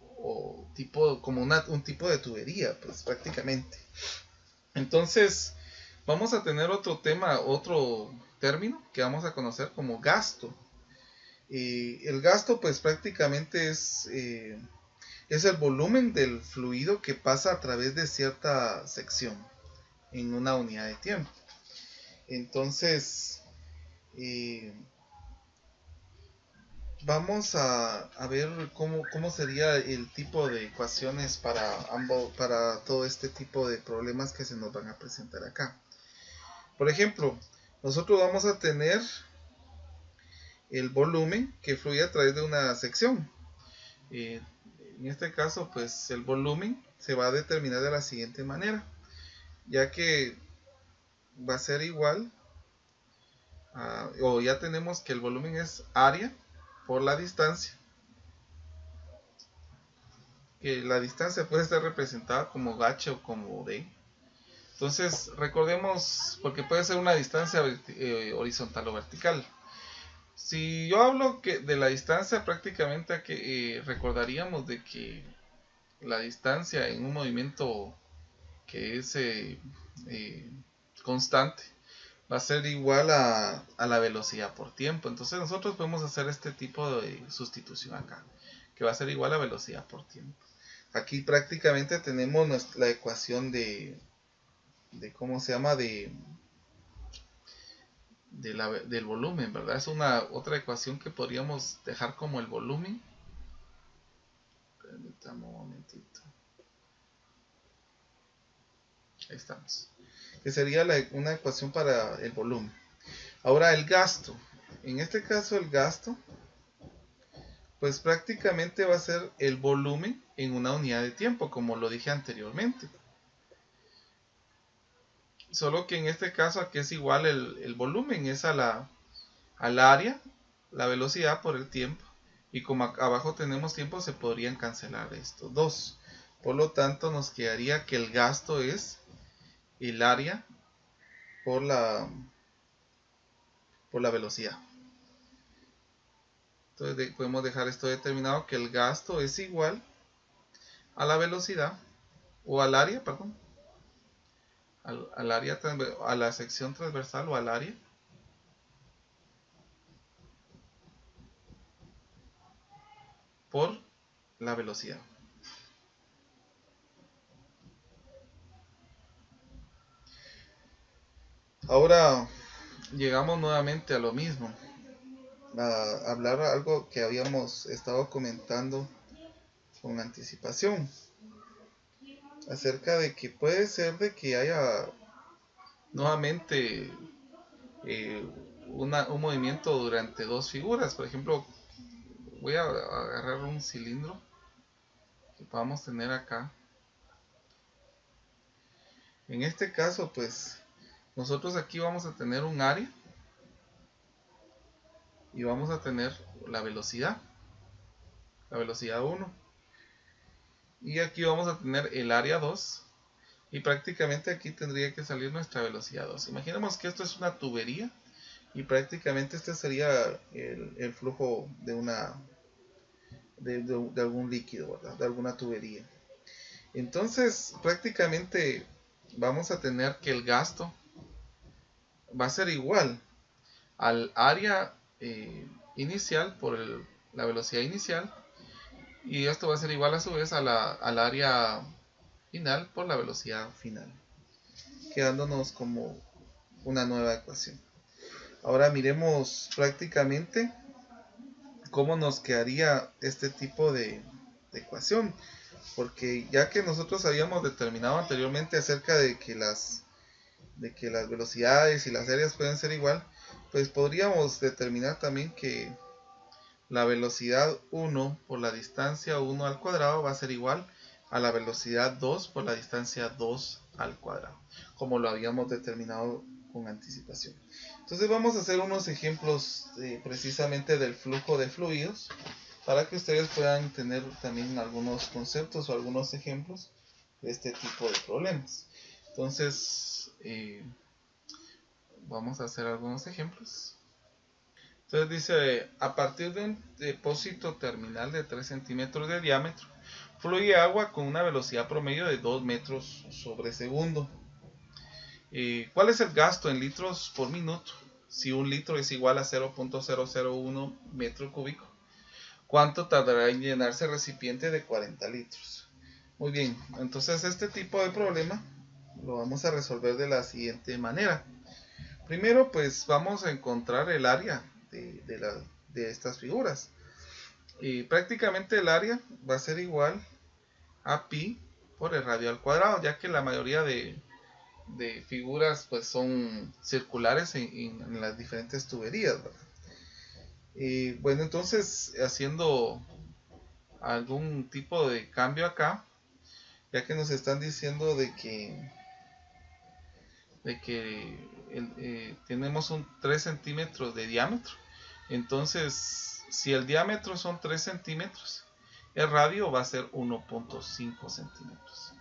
tipo como un tipo de tubería, pues prácticamente. Entonces, vamos a tener otro tema, otro término que vamos a conocer como gasto. El gasto, pues prácticamente es el volumen del fluido que pasa a través de cierta sección en una unidad de tiempo. Entonces, eh, vamos a ver cómo sería el tipo de ecuaciones para todo este tipo de problemas que se nos van a presentar acá. Por ejemplo, nosotros vamos a tener el volumen que fluye a través de una sección. Eh, en este caso, pues el volumen se va a determinar de la siguiente manera, ya que va a ser igual o ya tenemos que el volumen es área por la distancia, que la distancia puede ser representada como h o como d. Entonces recordemos, porque puede ser una distancia horizontal o vertical. Si yo hablo de la distancia, prácticamente recordaríamos de que la distancia en un movimiento que es eh, constante va a ser igual a la velocidad por tiempo. Entonces nosotros podemos hacer este tipo de sustitución acá, que va a ser igual a velocidad por tiempo. Aquí prácticamente tenemos la ecuación de ¿cómo se llama? Del volumen, ¿verdad? Es una otra ecuación que podríamos dejar como el volumen. Permítame un momentito. Ahí estamos. Que sería una ecuación para el volumen. Ahora el gasto. En este caso el gasto, pues prácticamente va a ser el volumen en una unidad de tiempo, como lo dije anteriormente. Solo que en este caso aquí es igual el volumen, es al área, la velocidad por el tiempo. Y como abajo tenemos tiempo, se podrían cancelar estos dos. Por lo tanto, nos quedaría que el gasto es el área por la velocidad. Entonces podemos dejar esto determinado, que el gasto es igual a la velocidad, o al área, perdón, al área, a la sección transversal o al área, por la velocidad. Ahora, llegamos nuevamente a lo mismo, a hablar algo que habíamos estado comentando con anticipación, acerca de que puede ser de que haya nuevamente eh, un movimiento durante dos figuras. Por ejemplo, voy a agarrar un cilindro que podamos tener acá. En este caso, pues nosotros aquí vamos a tener un área y vamos a tener la velocidad 1, y aquí vamos a tener el área 2, y prácticamente aquí tendría que salir nuestra velocidad 2. Imaginemos que esto es una tubería y prácticamente este sería el flujo de una de algún líquido, ¿verdad? De alguna tubería. Entonces prácticamente vamos a tener que el gasto va a ser igual al área inicial por la velocidad inicial, y esto va a ser igual a su vez al área final por la velocidad final, quedándonos como una nueva ecuación. Ahora miremos prácticamente cómo nos quedaría este tipo de ecuación, porque ya que nosotros habíamos determinado anteriormente acerca de que las velocidades y las áreas pueden ser igual, pues podríamos determinar también que la velocidad 1 por la distancia 1 al cuadrado va a ser igual a la velocidad 2 por la distancia 2 al cuadrado, como lo habíamos determinado con anticipación. Entonces vamos a hacer unos ejemplos precisamente del flujo de fluidos, para que ustedes puedan tener también algunos conceptos o algunos ejemplos de este tipo de problemas. Entonces vamos a hacer algunos ejemplos. Entonces dice, a partir de un depósito terminal de 3 centímetros de diámetro, fluye agua con una velocidad promedio de 2 metros sobre segundo. ¿Cuál es el gasto en litros por minuto? Si un litro es igual a 0.001 metro cúbico, ¿cuánto tardará en llenarse el recipiente de 40 litros? Muy bien, entonces este tipo de problema lo vamos a resolver de la siguiente manera. Primero, pues vamos a encontrar el área de estas figuras. Y prácticamente el área va a ser igual a pi por el radio al cuadrado, ya que la mayoría de figuras pues son circulares en las diferentes tuberías, ¿verdad? Y bueno, entonces haciendo algún tipo de cambio acá, ya que nos están diciendo de que tenemos un 3 centímetros de diámetro. Entonces, si el diámetro son 3 centímetros, el radio va a ser 1.5 centímetros.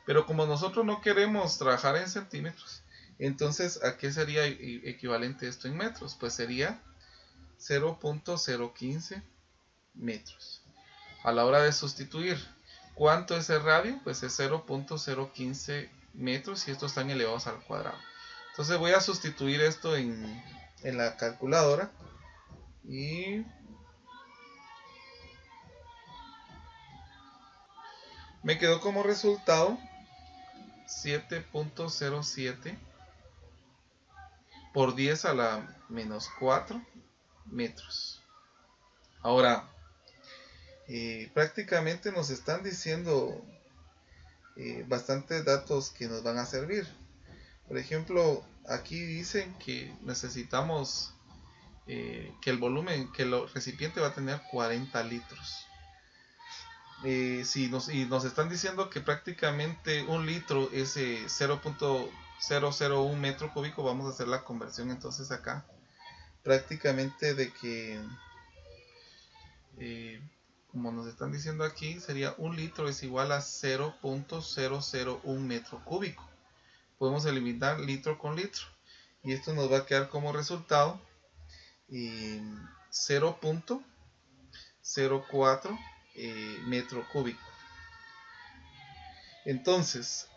Pero como nosotros no queremos trabajar en centímetros, entonces ¿a qué sería equivalente esto en metros? Pues sería 0.015 metros. A la hora de sustituir, ¿cuánto es el radio? Pues es 0.015 metros, y estos están elevados al cuadrado. Entonces voy a sustituir esto en la calculadora, y me quedó como resultado 7.07 por 10 a la menos 4 metros. Ahora, prácticamente nos están diciendo bastantes datos que nos van a servir. Por ejemplo, aquí dicen que necesitamos que el volumen, que el recipiente va a tener 40 litros. Y nos están diciendo que prácticamente un litro es 0.001 metro cúbico, vamos a hacer la conversión entonces acá. Prácticamente de que, como nos están diciendo aquí, sería un litro es igual a 0.001 metro cúbico. Podemos eliminar litro con litro, y esto nos va a quedar como resultado 0.04 metro cúbico. Entonces,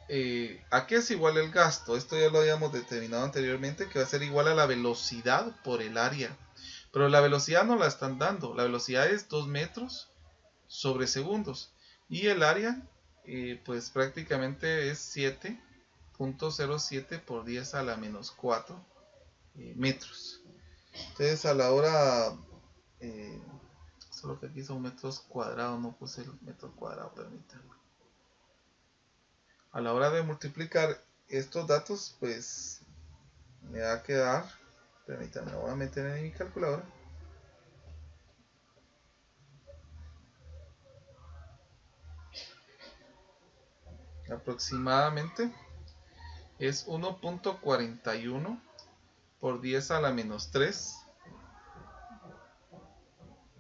¿a qué es igual el gasto? Esto ya lo habíamos determinado anteriormente, que va a ser igual a la velocidad por el área. Pero la velocidad no la están dando. La velocidad es 2 metros sobre segundos. Y el área, pues prácticamente es 7.07 por 10 a la menos 4 metros. Entonces a la hora, solo que aquí son metros cuadrados, no puse el metro cuadrado, permítanme. A la hora de multiplicar estos datos, pues me va a quedar, permítanme, lo voy a meter en mi calculadora. Aproximadamente es 1.41 por 10 a la menos 3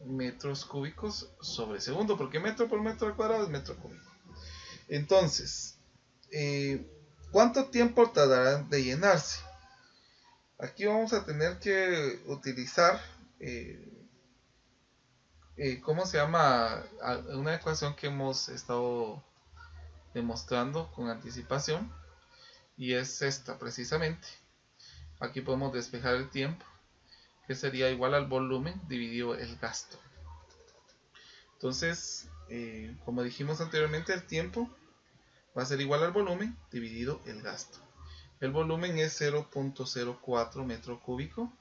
metros cúbicos sobre segundo, porque metro por metro al cuadrado es metro cúbico. Entonces, ¿cuánto tiempo tardará de llenarse? Aquí vamos a tener que utilizar, ¿cómo se llama? Una ecuación que hemos estado demostrando con anticipación, y es esta precisamente. Aquí podemos despejar el tiempo, que sería igual al volumen dividido el gasto. Entonces, como dijimos anteriormente, el tiempo va a ser igual al volumen dividido el gasto. El volumen es 0.04 metro cúbico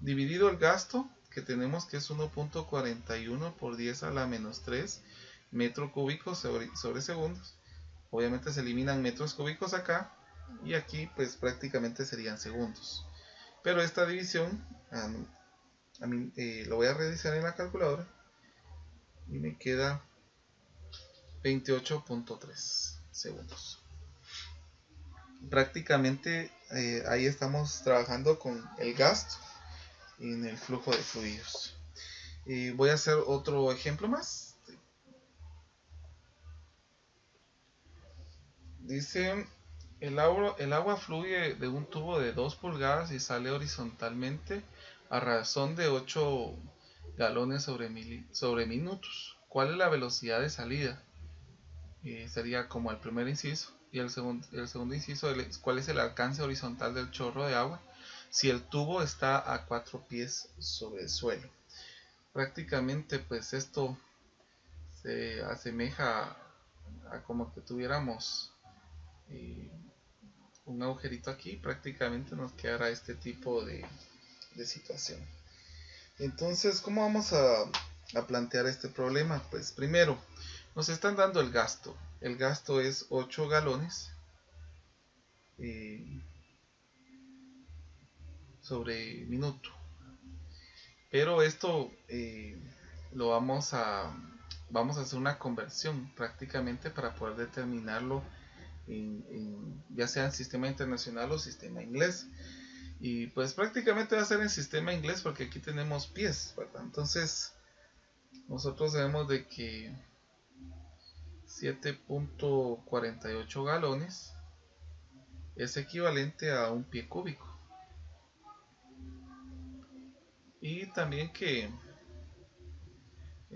dividido el gasto, que tenemos que es 1.41 por 10 a la menos 3 metro cúbico sobre segundos. Obviamente se eliminan metros cúbicos acá, y aquí pues prácticamente serían segundos. Pero esta división lo voy a realizar en la calculadora y me queda 28.3 segundos. Prácticamente ahí estamos trabajando con el gasto en el flujo de fluidos. Voy a hacer otro ejemplo más. Dice, el agua fluye de un tubo de 2 pulgadas y sale horizontalmente a razón de 8 galones sobre minutos. ¿Cuál es la velocidad de salida? Sería como el primer inciso. Y el segundo inciso, ¿cuál es el alcance horizontal del chorro de agua si el tubo está a 4 pies sobre el suelo? Prácticamente pues esto se asemeja a como que tuviéramos un agujerito aquí. Prácticamente nos quedará este tipo de situación. Entonces, ¿cómo vamos a plantear este problema? Pues primero, nos están dando el gasto. El gasto es 8 galones sobre minuto. Pero esto lo vamos a hacer una conversión prácticamente para poder determinarlo ya sea en sistema internacional o sistema inglés. Y pues prácticamente va a ser en sistema inglés porque aquí tenemos pies, ¿verdad? Entonces nosotros sabemos de que 7.48 galones es equivalente a un pie cúbico. Y también que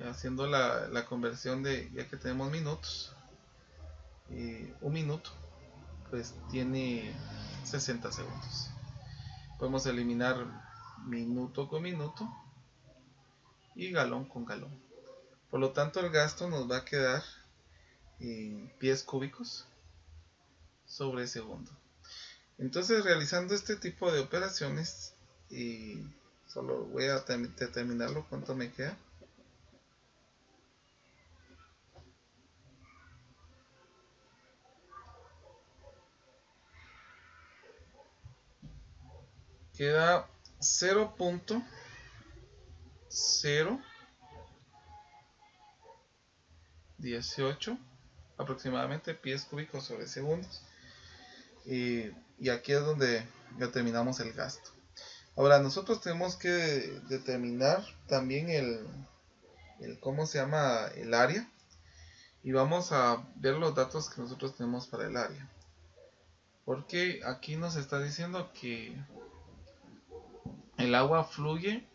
haciendo la conversión de, ya que tenemos minutos, un minuto pues tiene 60 segundos. Podemos eliminar minuto con minuto y galón con galón. Por lo tanto, el gasto nos va a quedar en pies cúbicos sobre segundo. Entonces, realizando este tipo de operaciones, solo voy a determinarlo cuánto me queda. Queda 0.018 aproximadamente pies cúbicos sobre segundos. Y aquí es donde determinamos el gasto. Ahora nosotros tenemos que determinar también el cómo se llama el área, y vamos a ver los datos que nosotros tenemos para el área, porque aquí nos está diciendo que el agua fluye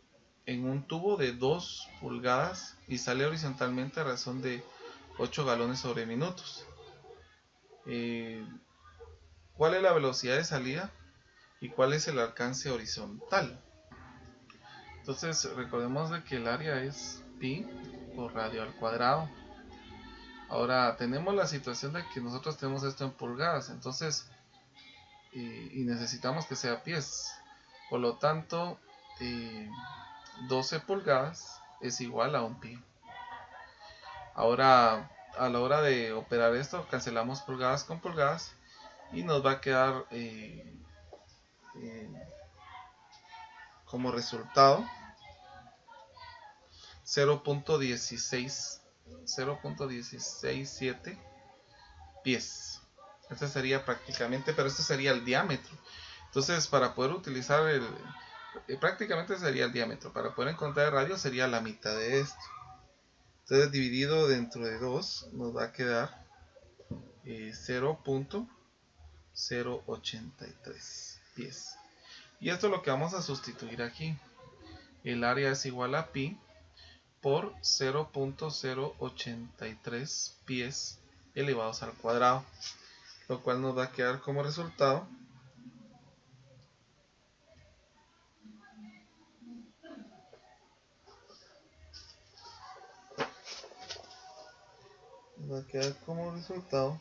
en un tubo de 2 pulgadas y sale horizontalmente a razón de 8 galones sobre minutos. ¿Cuál es la velocidad de salida y cuál es el alcance horizontal? Entonces recordemos de que el área es pi por radio al cuadrado. Ahora tenemos la situación de que nosotros tenemos esto en pulgadas, entonces y necesitamos que sea pies. Por lo tanto, 12 pulgadas es igual a 1 pi. Ahora, a la hora de operar esto, cancelamos pulgadas con pulgadas y nos va a quedar como resultado 0.167 pies. Este sería prácticamente, pero este sería el diámetro. Entonces, para poder utilizar prácticamente sería el diámetro. Para poder encontrar el radio sería la mitad de esto. Entonces, dividido dentro de 2 nos va a quedar 0.083 pies. Y esto es lo que vamos a sustituir aquí. El área es igual a pi por 0.083 pies elevados al cuadrado, lo cual nos va a quedar como resultado va a quedar como resultado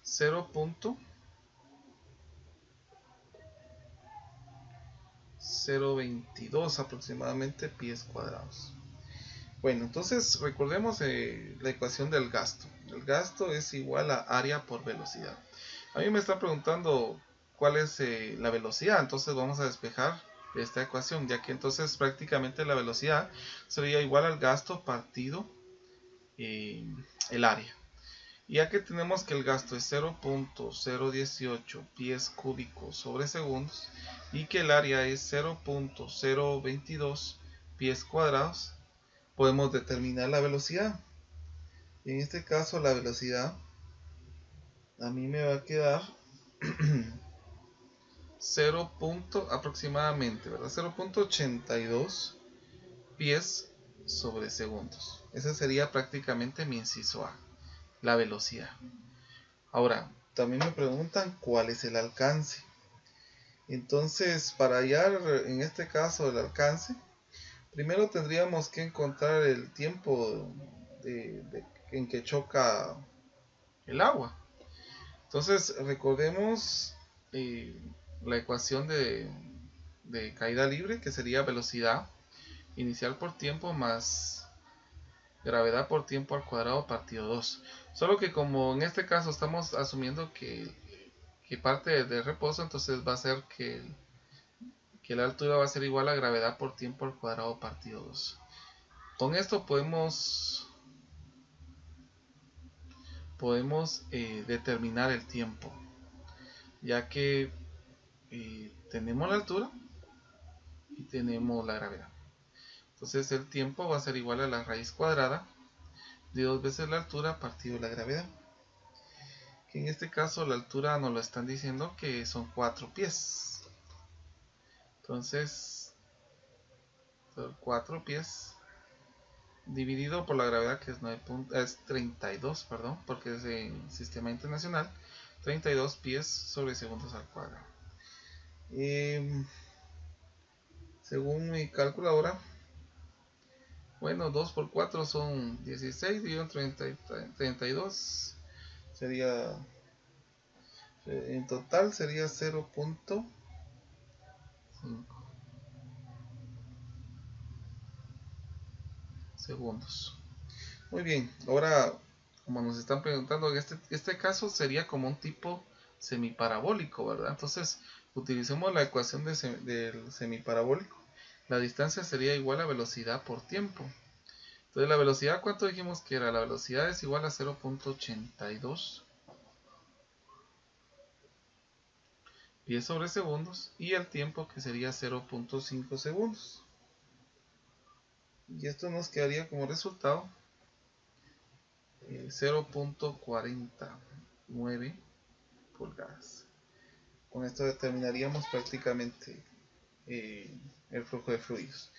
0.022 aproximadamente pies cuadrados. Bueno, entonces recordemos la ecuación del gasto. El gasto es igual a área por velocidad. A mí me está preguntando cuál es la velocidad, entonces vamos a despejar esta ecuación, ya que entonces prácticamente la velocidad sería igual al gasto partido el área. Ya que tenemos que el gasto es 0.018 pies cúbicos sobre segundos y que el área es 0.022 pies cuadrados, podemos determinar la velocidad. Y en este caso la velocidad a mí me va a quedar 0. aproximadamente, ¿verdad? 0.82 pies sobre segundos. Ese sería prácticamente mi inciso A, la velocidad. Ahora, también me preguntan cuál es el alcance. Entonces, para hallar en este caso el alcance, primero tendríamos que encontrar el tiempo en que choca el agua. Entonces, recordemos la ecuación de caída libre, que sería velocidad inicial por tiempo más gravedad por tiempo al cuadrado partido 2. Solo que como en este caso estamos asumiendo que parte de reposo, entonces va a ser que la altura va a ser igual a gravedad por tiempo al cuadrado partido 2. Con esto podemos determinar el tiempo, ya que tenemos la altura y tenemos la gravedad. Entonces el tiempo va a ser igual a la raíz cuadrada de 2 veces la altura partido la gravedad. Que en este caso la altura nos lo están diciendo que son 4 pies. Entonces 4 pies dividido por la gravedad, que es 32, perdón, porque es en sistema internacional, 32 pies sobre segundos al cuadrado. Según mi calculadora, bueno, 2 por 4 son 16, dividido en 32, sería, en total sería 0.5 segundos. Muy bien, ahora como nos están preguntando, este caso sería como un tipo semiparabólico, ¿verdad? Entonces utilicemos la ecuación del semiparabólico. La distancia sería igual a velocidad por tiempo. Entonces la velocidad, ¿cuánto dijimos que era? La velocidad es igual a 0.82 pies sobre segundos y el tiempo que sería 0.5 segundos. Y esto nos quedaría como resultado 0.49 pulgadas. Con esto determinaríamos prácticamente el flujo de fluidos.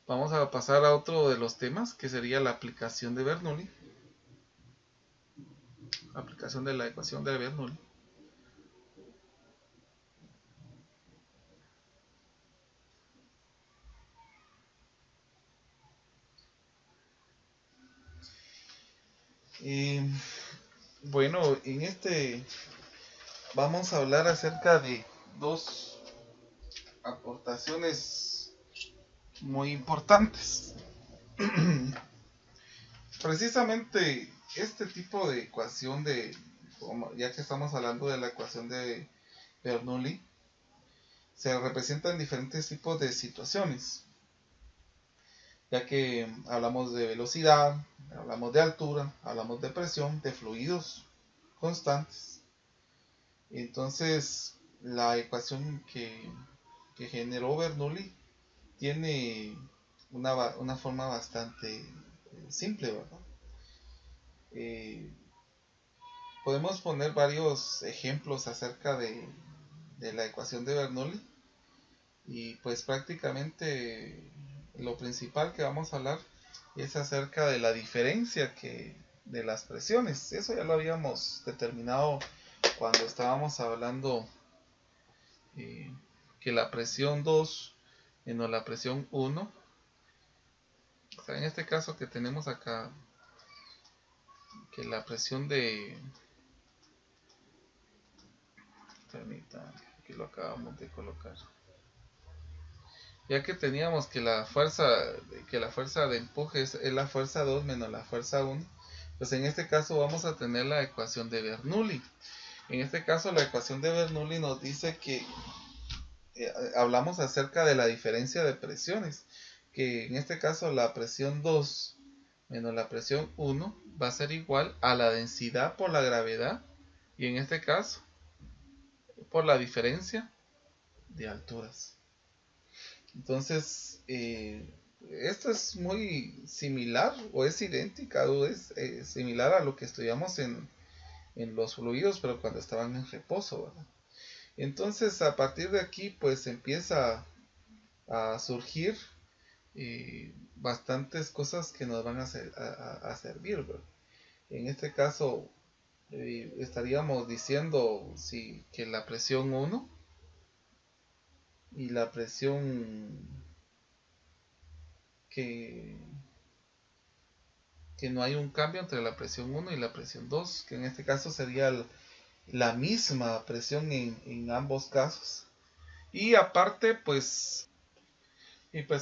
Vamos a pasar a otro de los temas, que sería la aplicación de Bernoulli. Aplicación de la ecuación de Bernoulli. Bueno, en este vamos a hablar acerca de dos aportaciones muy importantes. Precisamente este tipo de ecuación ya que estamos hablando de la ecuación de Bernoulli, se representa en diferentes tipos de situaciones, ya que hablamos de velocidad, hablamos de altura, hablamos de presión, de fluidos constantes. Entonces, la ecuación que generó Bernoulli tiene una forma bastante simple, ¿verdad? Eh, Podemos poner varios ejemplos acerca de la ecuación de Bernoulli y pues prácticamente lo principal que vamos a hablar es acerca de la diferencia de las presiones. Eso ya lo habíamos determinado cuando estábamos hablando eh, que la presión 2 menos la presión 1, o sea, en este caso que tenemos acá, que la presión permítanme, aquí lo acabamos de colocar, ya que teníamos que la fuerza de empuje es la fuerza 2 menos la fuerza 1, pues en este caso vamos a tener la ecuación de Bernoulli. En este caso la ecuación de Bernoulli nos dice que hablamos acerca de la diferencia de presiones, que en este caso la presión 2 menos la presión 1 va a ser igual a la densidad por la gravedad, y en este caso por la diferencia de alturas. Entonces, esto es muy similar o es idéntica o es similar a lo que estudiamos en los fluidos, pero cuando estaban en reposo, ¿verdad? Entonces, a partir de aquí, pues empieza a surgir bastantes cosas que nos van a servir, ¿verdad? En este caso, estaríamos diciendo que la presión 1 y la presión que, que no hay un cambio entre la presión 1 y la presión 2, que en este caso sería la misma presión en ambos casos. Y aparte,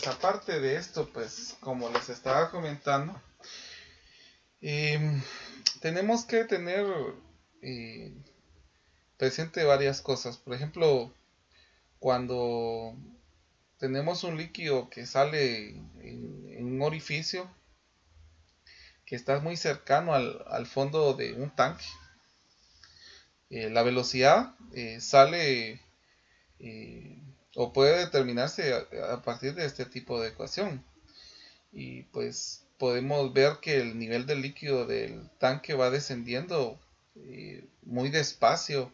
aparte de esto, pues como les estaba comentando, eh, tenemos que tener eh, presente varias cosas. Por ejemplo, cuando tenemos un líquido que sale en un orificio que está muy cercano al fondo de un tanque, la velocidad sale o puede determinarse a partir de este tipo de ecuación. Y pues podemos ver que el nivel del líquido del tanque va descendiendo muy despacio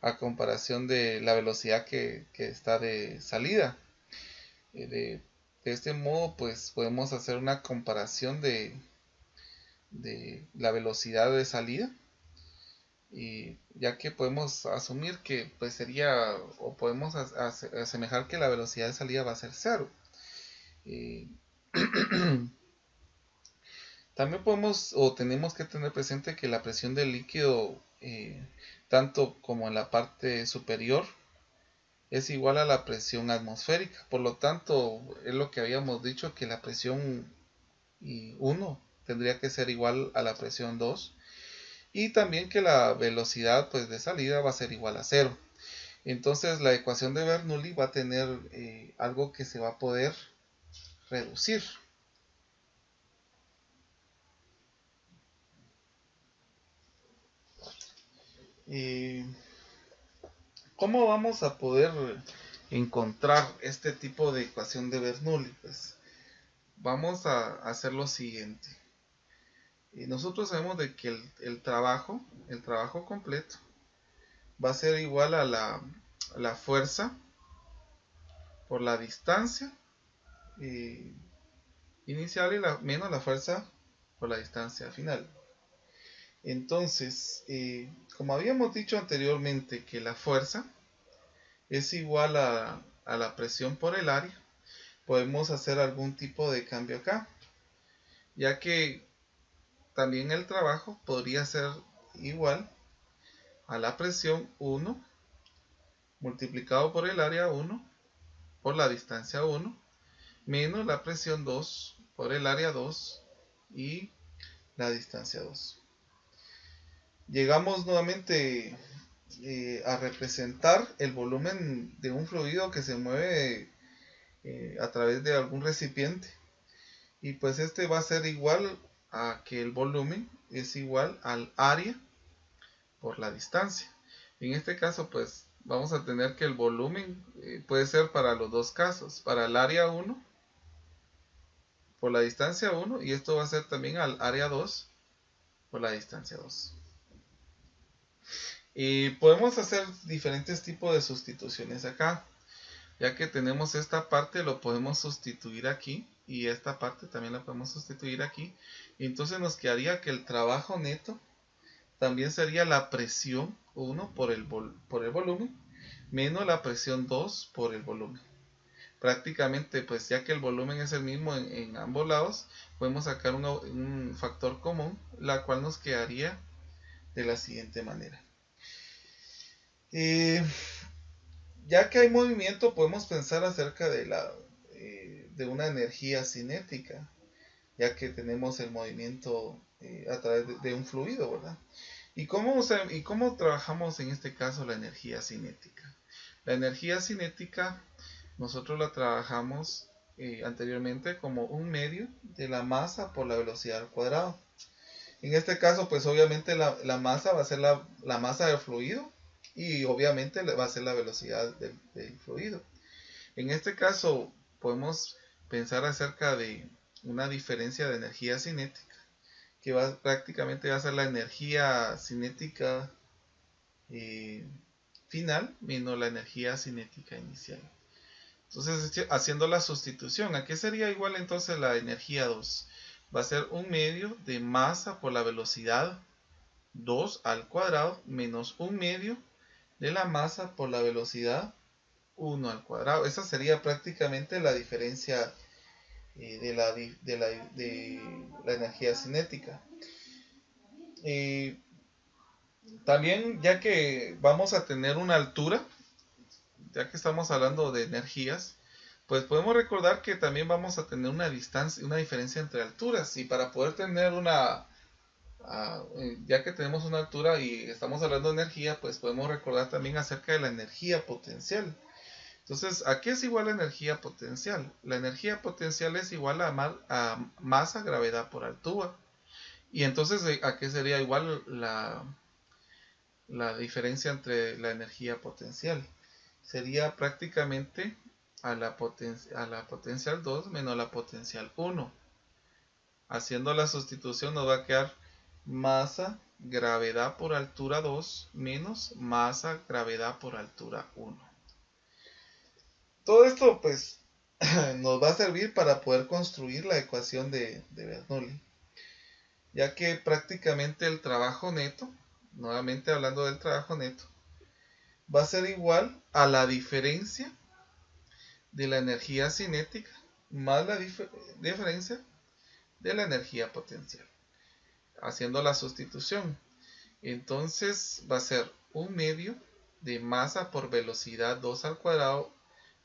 a comparación de la velocidad que está de salida. De este modo, pues podemos hacer una comparación de la velocidad de salida, y ya que podemos asumir que pues sería, o podemos asemejar que la velocidad de salida va a ser cero. Eh, También podemos o tenemos que tener presente que la presión del líquido, tanto como en la parte superior, es igual a la presión atmosférica. Por lo tanto, es lo que habíamos dicho, que la presión 1 tendría que ser igual a la presión 2, y también que la velocidad pues de salida va a ser igual a cero. Entonces la ecuación de Bernoulli va a tener algo que se va a poder reducir. ¿Cómo vamos a poder encontrar este tipo de ecuación de Bernoulli? Pues vamos a hacer lo siguiente. Nosotros sabemos de que el trabajo completo va a ser igual a la fuerza por la distancia eh, inicial menos la fuerza por la distancia final. Entonces, como habíamos dicho anteriormente que la fuerza es igual a la presión por el área, podemos hacer algún tipo de cambio acá, ya que también el trabajo podría ser igual a la presión 1 multiplicado por el área 1 por la distancia 1 menos la presión 2 por el área 2 y la distancia 2. Llegamos nuevamente a representar el volumen de un fluido que se mueve a través de algún recipiente, y pues este va a ser igual a que el volumen es igual al área por la distancia. En este caso pues vamos a tener que el volumen puede ser para los dos casos, para el área 1 por la distancia 1, y esto va a ser también al área 2 por la distancia 2. Y podemos hacer diferentes tipos de sustituciones acá. Ya que tenemos esta parte, lo podemos sustituir aquí, y esta parte también la podemos sustituir aquí. Y entonces nos quedaría que el trabajo neto también sería la presión 1 por el volumen menos la presión 2 por el volumen. Prácticamente, pues ya que el volumen es el mismo en ambos lados, podemos sacar un factor común, la cual nos quedaría de la siguiente manera. Ya que hay movimiento, podemos pensar acerca de una energía cinética, ya que tenemos el movimiento a través de un fluido, ¿verdad? ¿Y cómo trabajamos en este caso la energía cinética? La energía cinética nosotros la trabajamos anteriormente como un medio de la masa por la velocidad al cuadrado. En este caso, pues obviamente la masa va a ser la masa del fluido, y obviamente va a ser la velocidad del fluido. En este caso podemos pensar acerca de una diferencia de energía cinética, que prácticamente va a ser la energía cinética final menos la energía cinética inicial. Entonces, haciendo la sustitución, ¿a qué sería igual entonces la energía 2? Va a ser un medio de masa por la velocidad 2 al cuadrado menos un medio de la masa por la velocidad 1 al cuadrado. Esa sería prácticamente la diferencia de la energía cinética. También, ya que vamos a tener una altura, ya que estamos hablando de energías, pues podemos recordar que también vamos a tener una diferencia entre alturas, y para poder tener ya que tenemos una altura y estamos hablando de energía, pues podemos recordar también acerca de la energía potencial. Entonces, ¿a qué es igual la energía potencial? La energía potencial es igual a masa, gravedad por altura. Y entonces, ¿a qué sería igual la diferencia entre la energía potencial? Sería prácticamente a la potencial 2 menos la potencial 1. Haciendo la sustitución nos va a quedar masa, gravedad por altura 2 menos masa, gravedad por altura 1. Todo esto pues nos va a servir para poder construir la ecuación de Bernoulli, ya que prácticamente el trabajo neto, nuevamente hablando del trabajo neto, va a ser igual a la diferencia de la energía cinética más la diferencia de la energía potencial. Haciendo la sustitución, entonces va a ser un medio de masa por velocidad 2 al cuadrado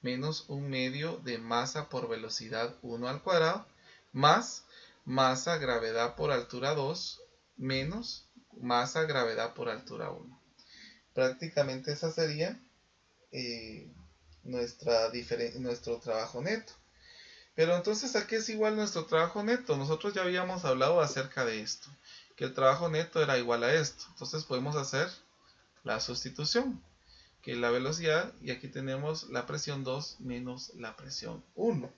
menos un medio de masa por velocidad 1 al cuadrado más masa gravedad por altura 2 menos masa gravedad por altura 1. Prácticamente esa sería nuestro trabajo neto. Pero entonces, ¿a qué es igual nuestro trabajo neto? Nosotros ya habíamos hablado acerca de esto, que el trabajo neto era igual a esto. Entonces podemos hacer la sustitución, que es la velocidad, y aquí tenemos la presión 2 menos la presión 1.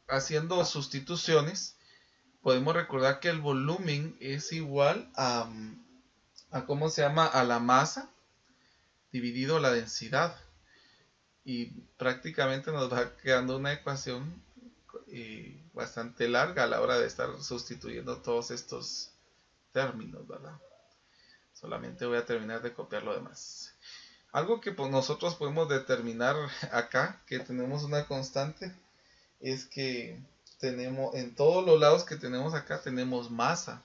Haciendo sustituciones, podemos recordar que el volumen es igual a ¿cómo se llama? A la masa dividido la densidad. Y prácticamente nos va quedando una ecuación bastante larga a la hora de estar sustituyendo todos estos términos, ¿verdad? Solamente voy a terminar de copiar lo demás. Algo que pues, nosotros podemos determinar acá, que tenemos una constante, es que tenemos en todos los lados que tenemos acá tenemos masa.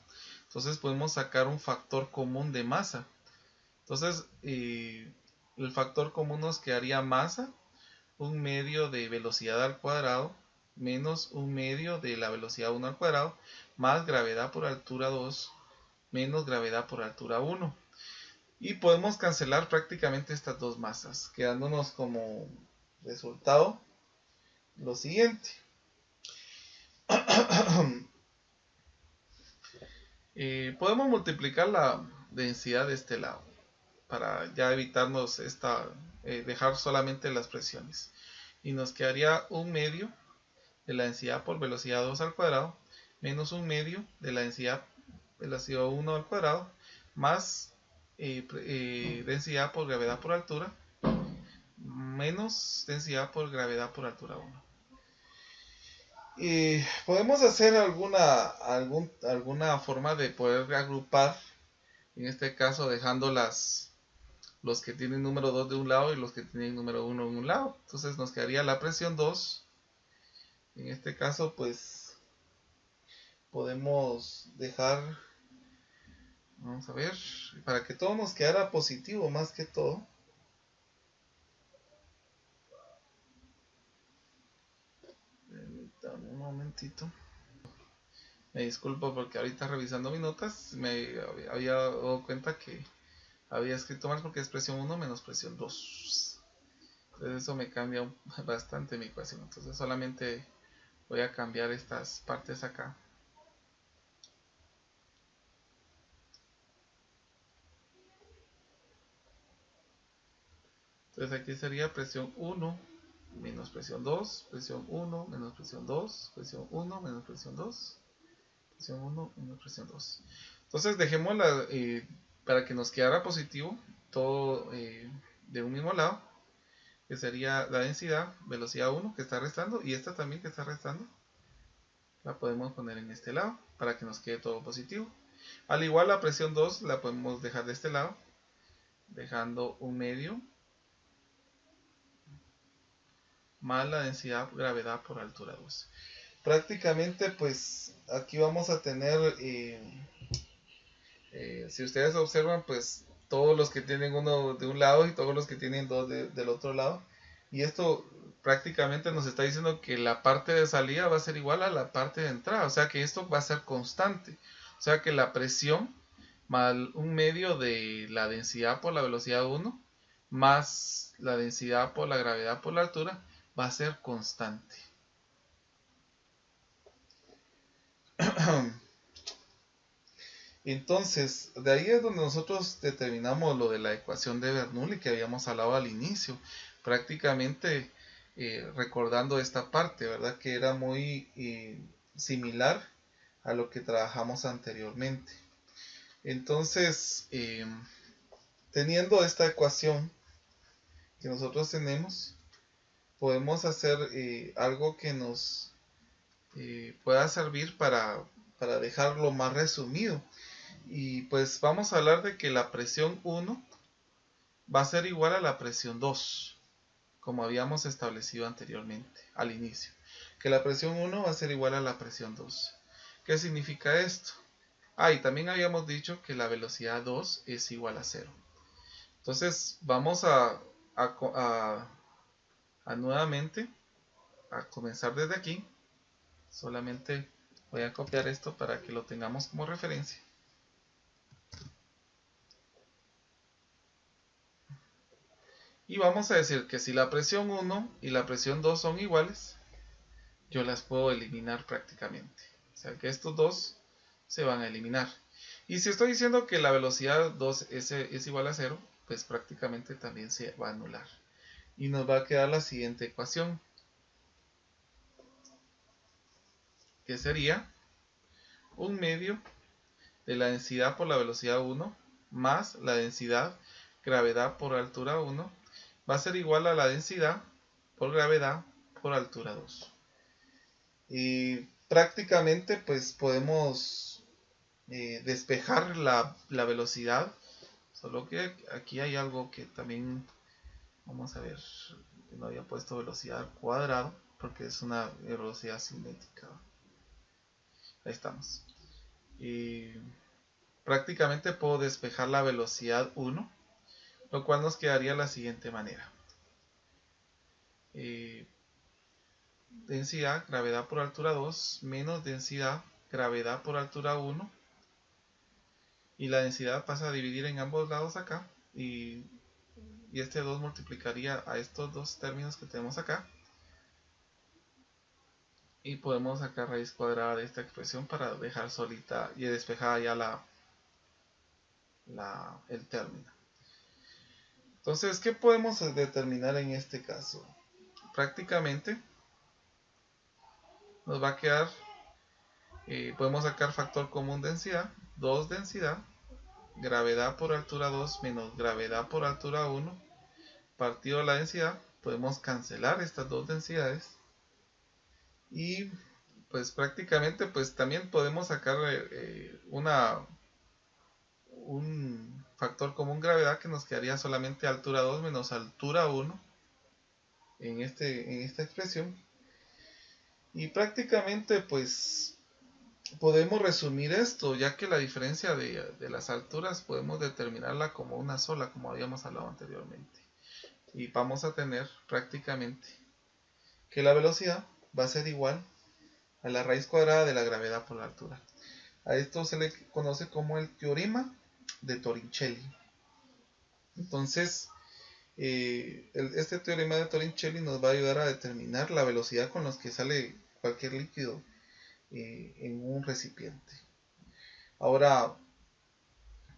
Entonces podemos sacar un factor común de masa. Entonces el factor común nos quedaría masa, un medio de velocidad al cuadrado, menos un medio de la velocidad 1 al cuadrado, más gravedad por altura 2, menos gravedad por altura 1. Y podemos cancelar prácticamente estas dos masas, quedándonos como resultado lo siguiente. Podemos multiplicar la densidad de este lado para ya evitarnos dejar solamente las presiones. Y nos quedaría un medio de la densidad por velocidad 2 al cuadrado menos un medio de la densidad velocidad 1 al cuadrado más densidad por gravedad por altura menos densidad por gravedad por altura 1. Podemos hacer alguna forma de poder agrupar, en este caso dejando los que tienen número 2 de un lado y los que tienen número 1 en un lado. Entonces nos quedaría la presión 2. En este caso pues podemos dejar, vamos a ver, para que todo nos quedara positivo más que todo. Permítanme un momentito. Me disculpo porque ahorita revisando mis notas me había dado cuenta que había escrito mal porque es presión 1 menos presión 2. Entonces eso me cambia bastante mi ecuación. Entonces solamente voy a cambiar estas partes acá. Entonces aquí sería presión 1 menos presión 2, presión 1 menos presión 2, presión 1 menos presión 2, presión 1 menos presión 2. Entonces dejémosla para que nos quedara positivo todo de un mismo lado, que sería la densidad, velocidad 1 que está restando y esta también que está restando. La podemos poner en este lado para que nos quede todo positivo. Al igual la presión 2 la podemos dejar de este lado, dejando un medio más la densidad gravedad por altura 2. Prácticamente pues aquí vamos a tener, si ustedes observan pues todos los que tienen uno de un lado y todos los que tienen dos del otro lado. Y esto prácticamente nos está diciendo que la parte de salida va a ser igual a la parte de entrada. O sea que esto va a ser constante. O sea que la presión más un medio de la densidad por la velocidad 1 más la densidad por la gravedad por la altura va a ser constante. Entonces, de ahí es donde nosotros determinamos lo de la ecuación de Bernoulli que habíamos hablado al inicio. Prácticamente recordando esta parte, ¿verdad? Que era muy similar a lo que trabajamos anteriormente. Entonces, teniendo esta ecuación que nosotros tenemos, podemos hacer algo que nos pueda servir para dejarlo más resumido. Y pues vamos a hablar de que la presión 1 va a ser igual a la presión 2, como habíamos establecido anteriormente, al inicio. Que la presión 1 va a ser igual a la presión 2. ¿Qué significa esto? Y también habíamos dicho que la velocidad 2 es igual a 0. Entonces vamos a nuevamente a comenzar desde aquí. Solamente voy a copiar esto para que lo tengamos como referencia. Y vamos a decir que si la presión 1 y la presión 2 son iguales, yo las puedo eliminar prácticamente. O sea que estos dos se van a eliminar. Y si estoy diciendo que la velocidad 2 es igual a 0, pues prácticamente también se va a anular. Y nos va a quedar la siguiente ecuación, que sería un medio de la densidad por la velocidad 1 más la densidad gravedad por altura 1 va a ser igual a la densidad por gravedad por altura 2. Y prácticamente pues podemos despejar la velocidad, solo que aquí hay algo que también vamos a ver, no había puesto velocidad al cuadrado porque es una velocidad cinética. Ahí estamos. prácticamente puedo despejar la velocidad 1, lo cual nos quedaría de la siguiente manera. Densidad, gravedad por altura 2, menos densidad, gravedad por altura 1, y la densidad pasa a dividir en ambos lados acá, y este 2 multiplicaría a estos dos términos que tenemos acá, y podemos sacar raíz cuadrada de esta expresión para dejar solita y despejada ya el término. Entonces, ¿qué podemos determinar en este caso? Prácticamente nos va a quedar, podemos sacar factor común densidad, 2 densidad, gravedad por altura 2 menos gravedad por altura 1, partido la densidad. Podemos cancelar estas dos densidades y pues prácticamente pues también podemos sacar un factor común gravedad que nos quedaría solamente altura 2 menos altura 1 en esta expresión. Y prácticamente pues podemos resumir esto, ya que la diferencia de las alturas podemos determinarla como una sola, como habíamos hablado anteriormente. Y vamos a tener prácticamente que la velocidad va a ser igual a la raíz cuadrada de la gravedad por la altura. A esto se le conoce como el teorema de Torricelli. Entonces, este teorema de Torricelli nos va a ayudar a determinar la velocidad con la que sale cualquier líquido en un recipiente. Ahora,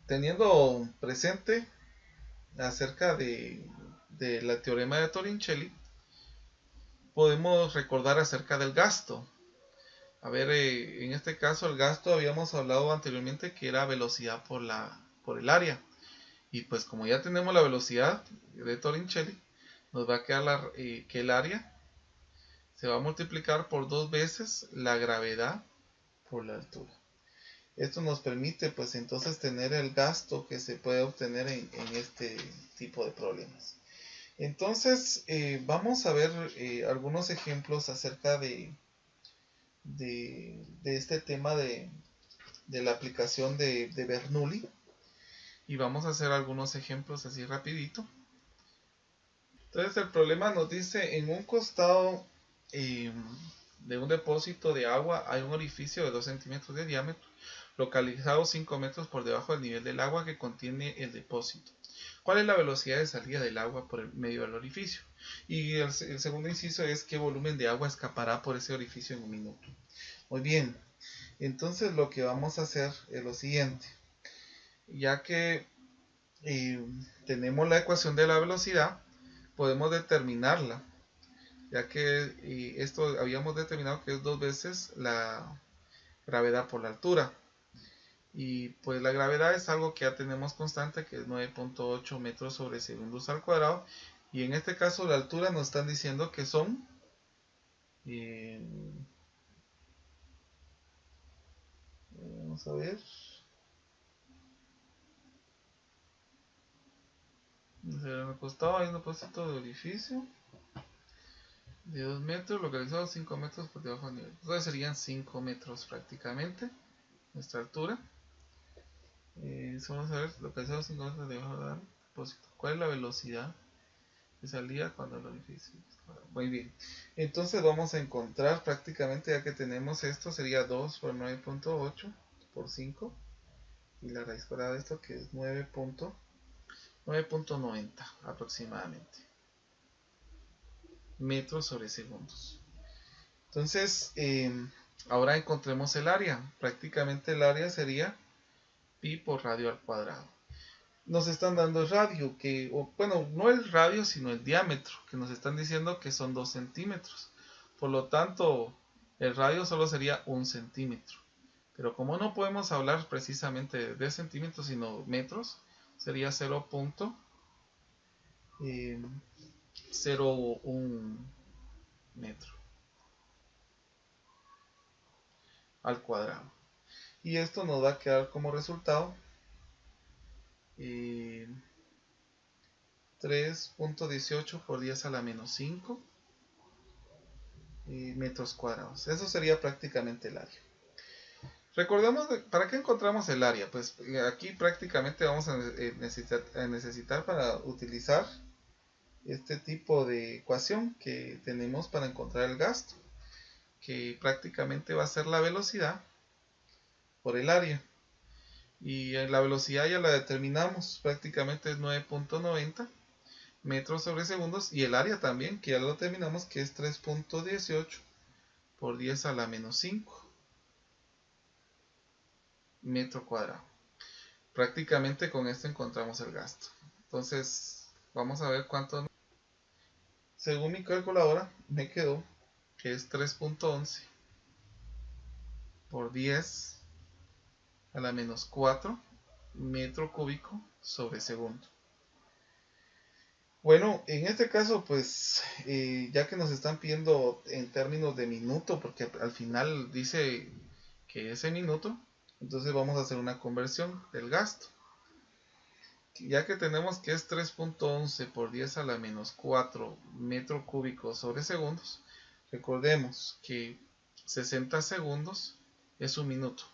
teniendo presente acerca de la teorema de Torricelli, podemos recordar acerca del gasto. A ver, en este caso el gasto habíamos hablado anteriormente que era velocidad por el área. Y pues como ya tenemos la velocidad de Torricelli, nos va a quedar que el área se va a multiplicar por 2 veces la gravedad por la altura. Esto nos permite pues entonces tener el gasto que se puede obtener en este tipo de problemas. Entonces vamos a ver algunos ejemplos acerca de este tema de la aplicación de Bernoulli, y vamos a hacer algunos ejemplos así rapidito. Entonces el problema nos dice: en un costado de un depósito de agua hay un orificio de 2 centímetros de diámetro, localizado 5 metros por debajo del nivel del agua que contiene el depósito. ¿Cuál es la velocidad de salida del agua por el medio del orificio? Y el segundo inciso es: ¿qué volumen de agua escapará por ese orificio en un minuto? Muy bien, entonces lo que vamos a hacer es lo siguiente. Ya que tenemos la ecuación de la velocidad, podemos determinarla, ya que esto habíamos determinado que es 2 veces la gravedad por la altura. Y pues la gravedad es algo que ya tenemos constante, que es 9.8 metros sobre segundos al cuadrado. Y en este caso la altura nos están diciendo que son vamos a ver, me costaba, hay un depósito de orificio de 2 metros, localizado 5 metros por debajo del nivel. Entonces serían 5 metros prácticamente nuestra altura. Vamos a ver, localizado 5 metros debajo del depósito. ¿Cuál es la velocidad que salía cuando el orificio? Muy bien. Entonces vamos a encontrar prácticamente, ya que tenemos esto, sería 2 por 9.8 por 5. Y la raíz cuadrada de esto, que es 9.90 aproximadamente metros sobre segundos. Entonces, ahora encontremos el área. Prácticamente el área sería pi por radio al cuadrado. Nos están dando el radio, bueno, no el radio, sino el diámetro, que nos están diciendo que son 2 centímetros. Por lo tanto, el radio solo sería 1 centímetro. Pero como no podemos hablar precisamente de centímetros, sino metros, sería 0.01 metro al cuadrado. Y esto nos va a quedar como resultado 3.18 por 10 a la menos 5 metros cuadrados. Eso sería prácticamente el área. Recordemos para qué encontramos el área. Pues aquí prácticamente vamos a necesitar para utilizar este tipo de ecuación que tenemos para encontrar el gasto, que prácticamente va a ser la velocidad por el área. Y la velocidad ya la determinamos, prácticamente es 9.90 metros sobre segundos, y el área también, que ya lo determinamos, que es 3.18 por 10 a la menos 5 metro cuadrado. Prácticamente con esto encontramos el gasto. Entonces vamos a ver cuánto. Según mi calculadora me quedó que es 3.11 por 10 a la menos 4 metro cúbico sobre segundo. Bueno, en este caso pues ya que nos están pidiendo en términos de minuto, porque al final dice que es en minuto, entonces vamos a hacer una conversión del gasto. Ya que tenemos que es 3.11 por 10 a la menos 4 metro cúbico sobre segundos, recordemos que 60 segundos es un minuto.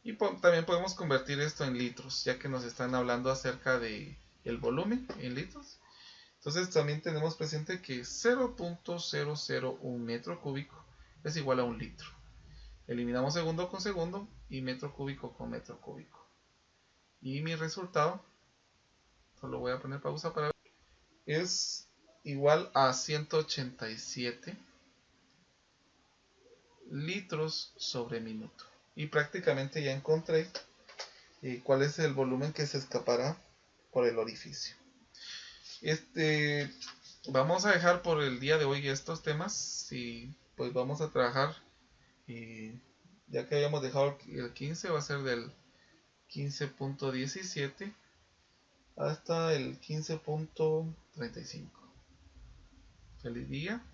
Y también podemos convertir esto en litros, ya que nos están hablando acerca de el volumen en litros. Entonces también tenemos presente que 0.001 metro cúbico es igual a un litro. Eliminamos segundo con segundo y metro cúbico con metro cúbico. Y mi resultado, solo voy a poner pausa para ver, es igual a 187 litros sobre minuto. Y prácticamente ya encontré cuál es el volumen que se escapará por el orificio. Vamos a dejar por el día de hoy estos temas y pues vamos a trabajar, ya que habíamos dejado el 15, va a ser del 15.17 hasta el 15.35. Feliz día.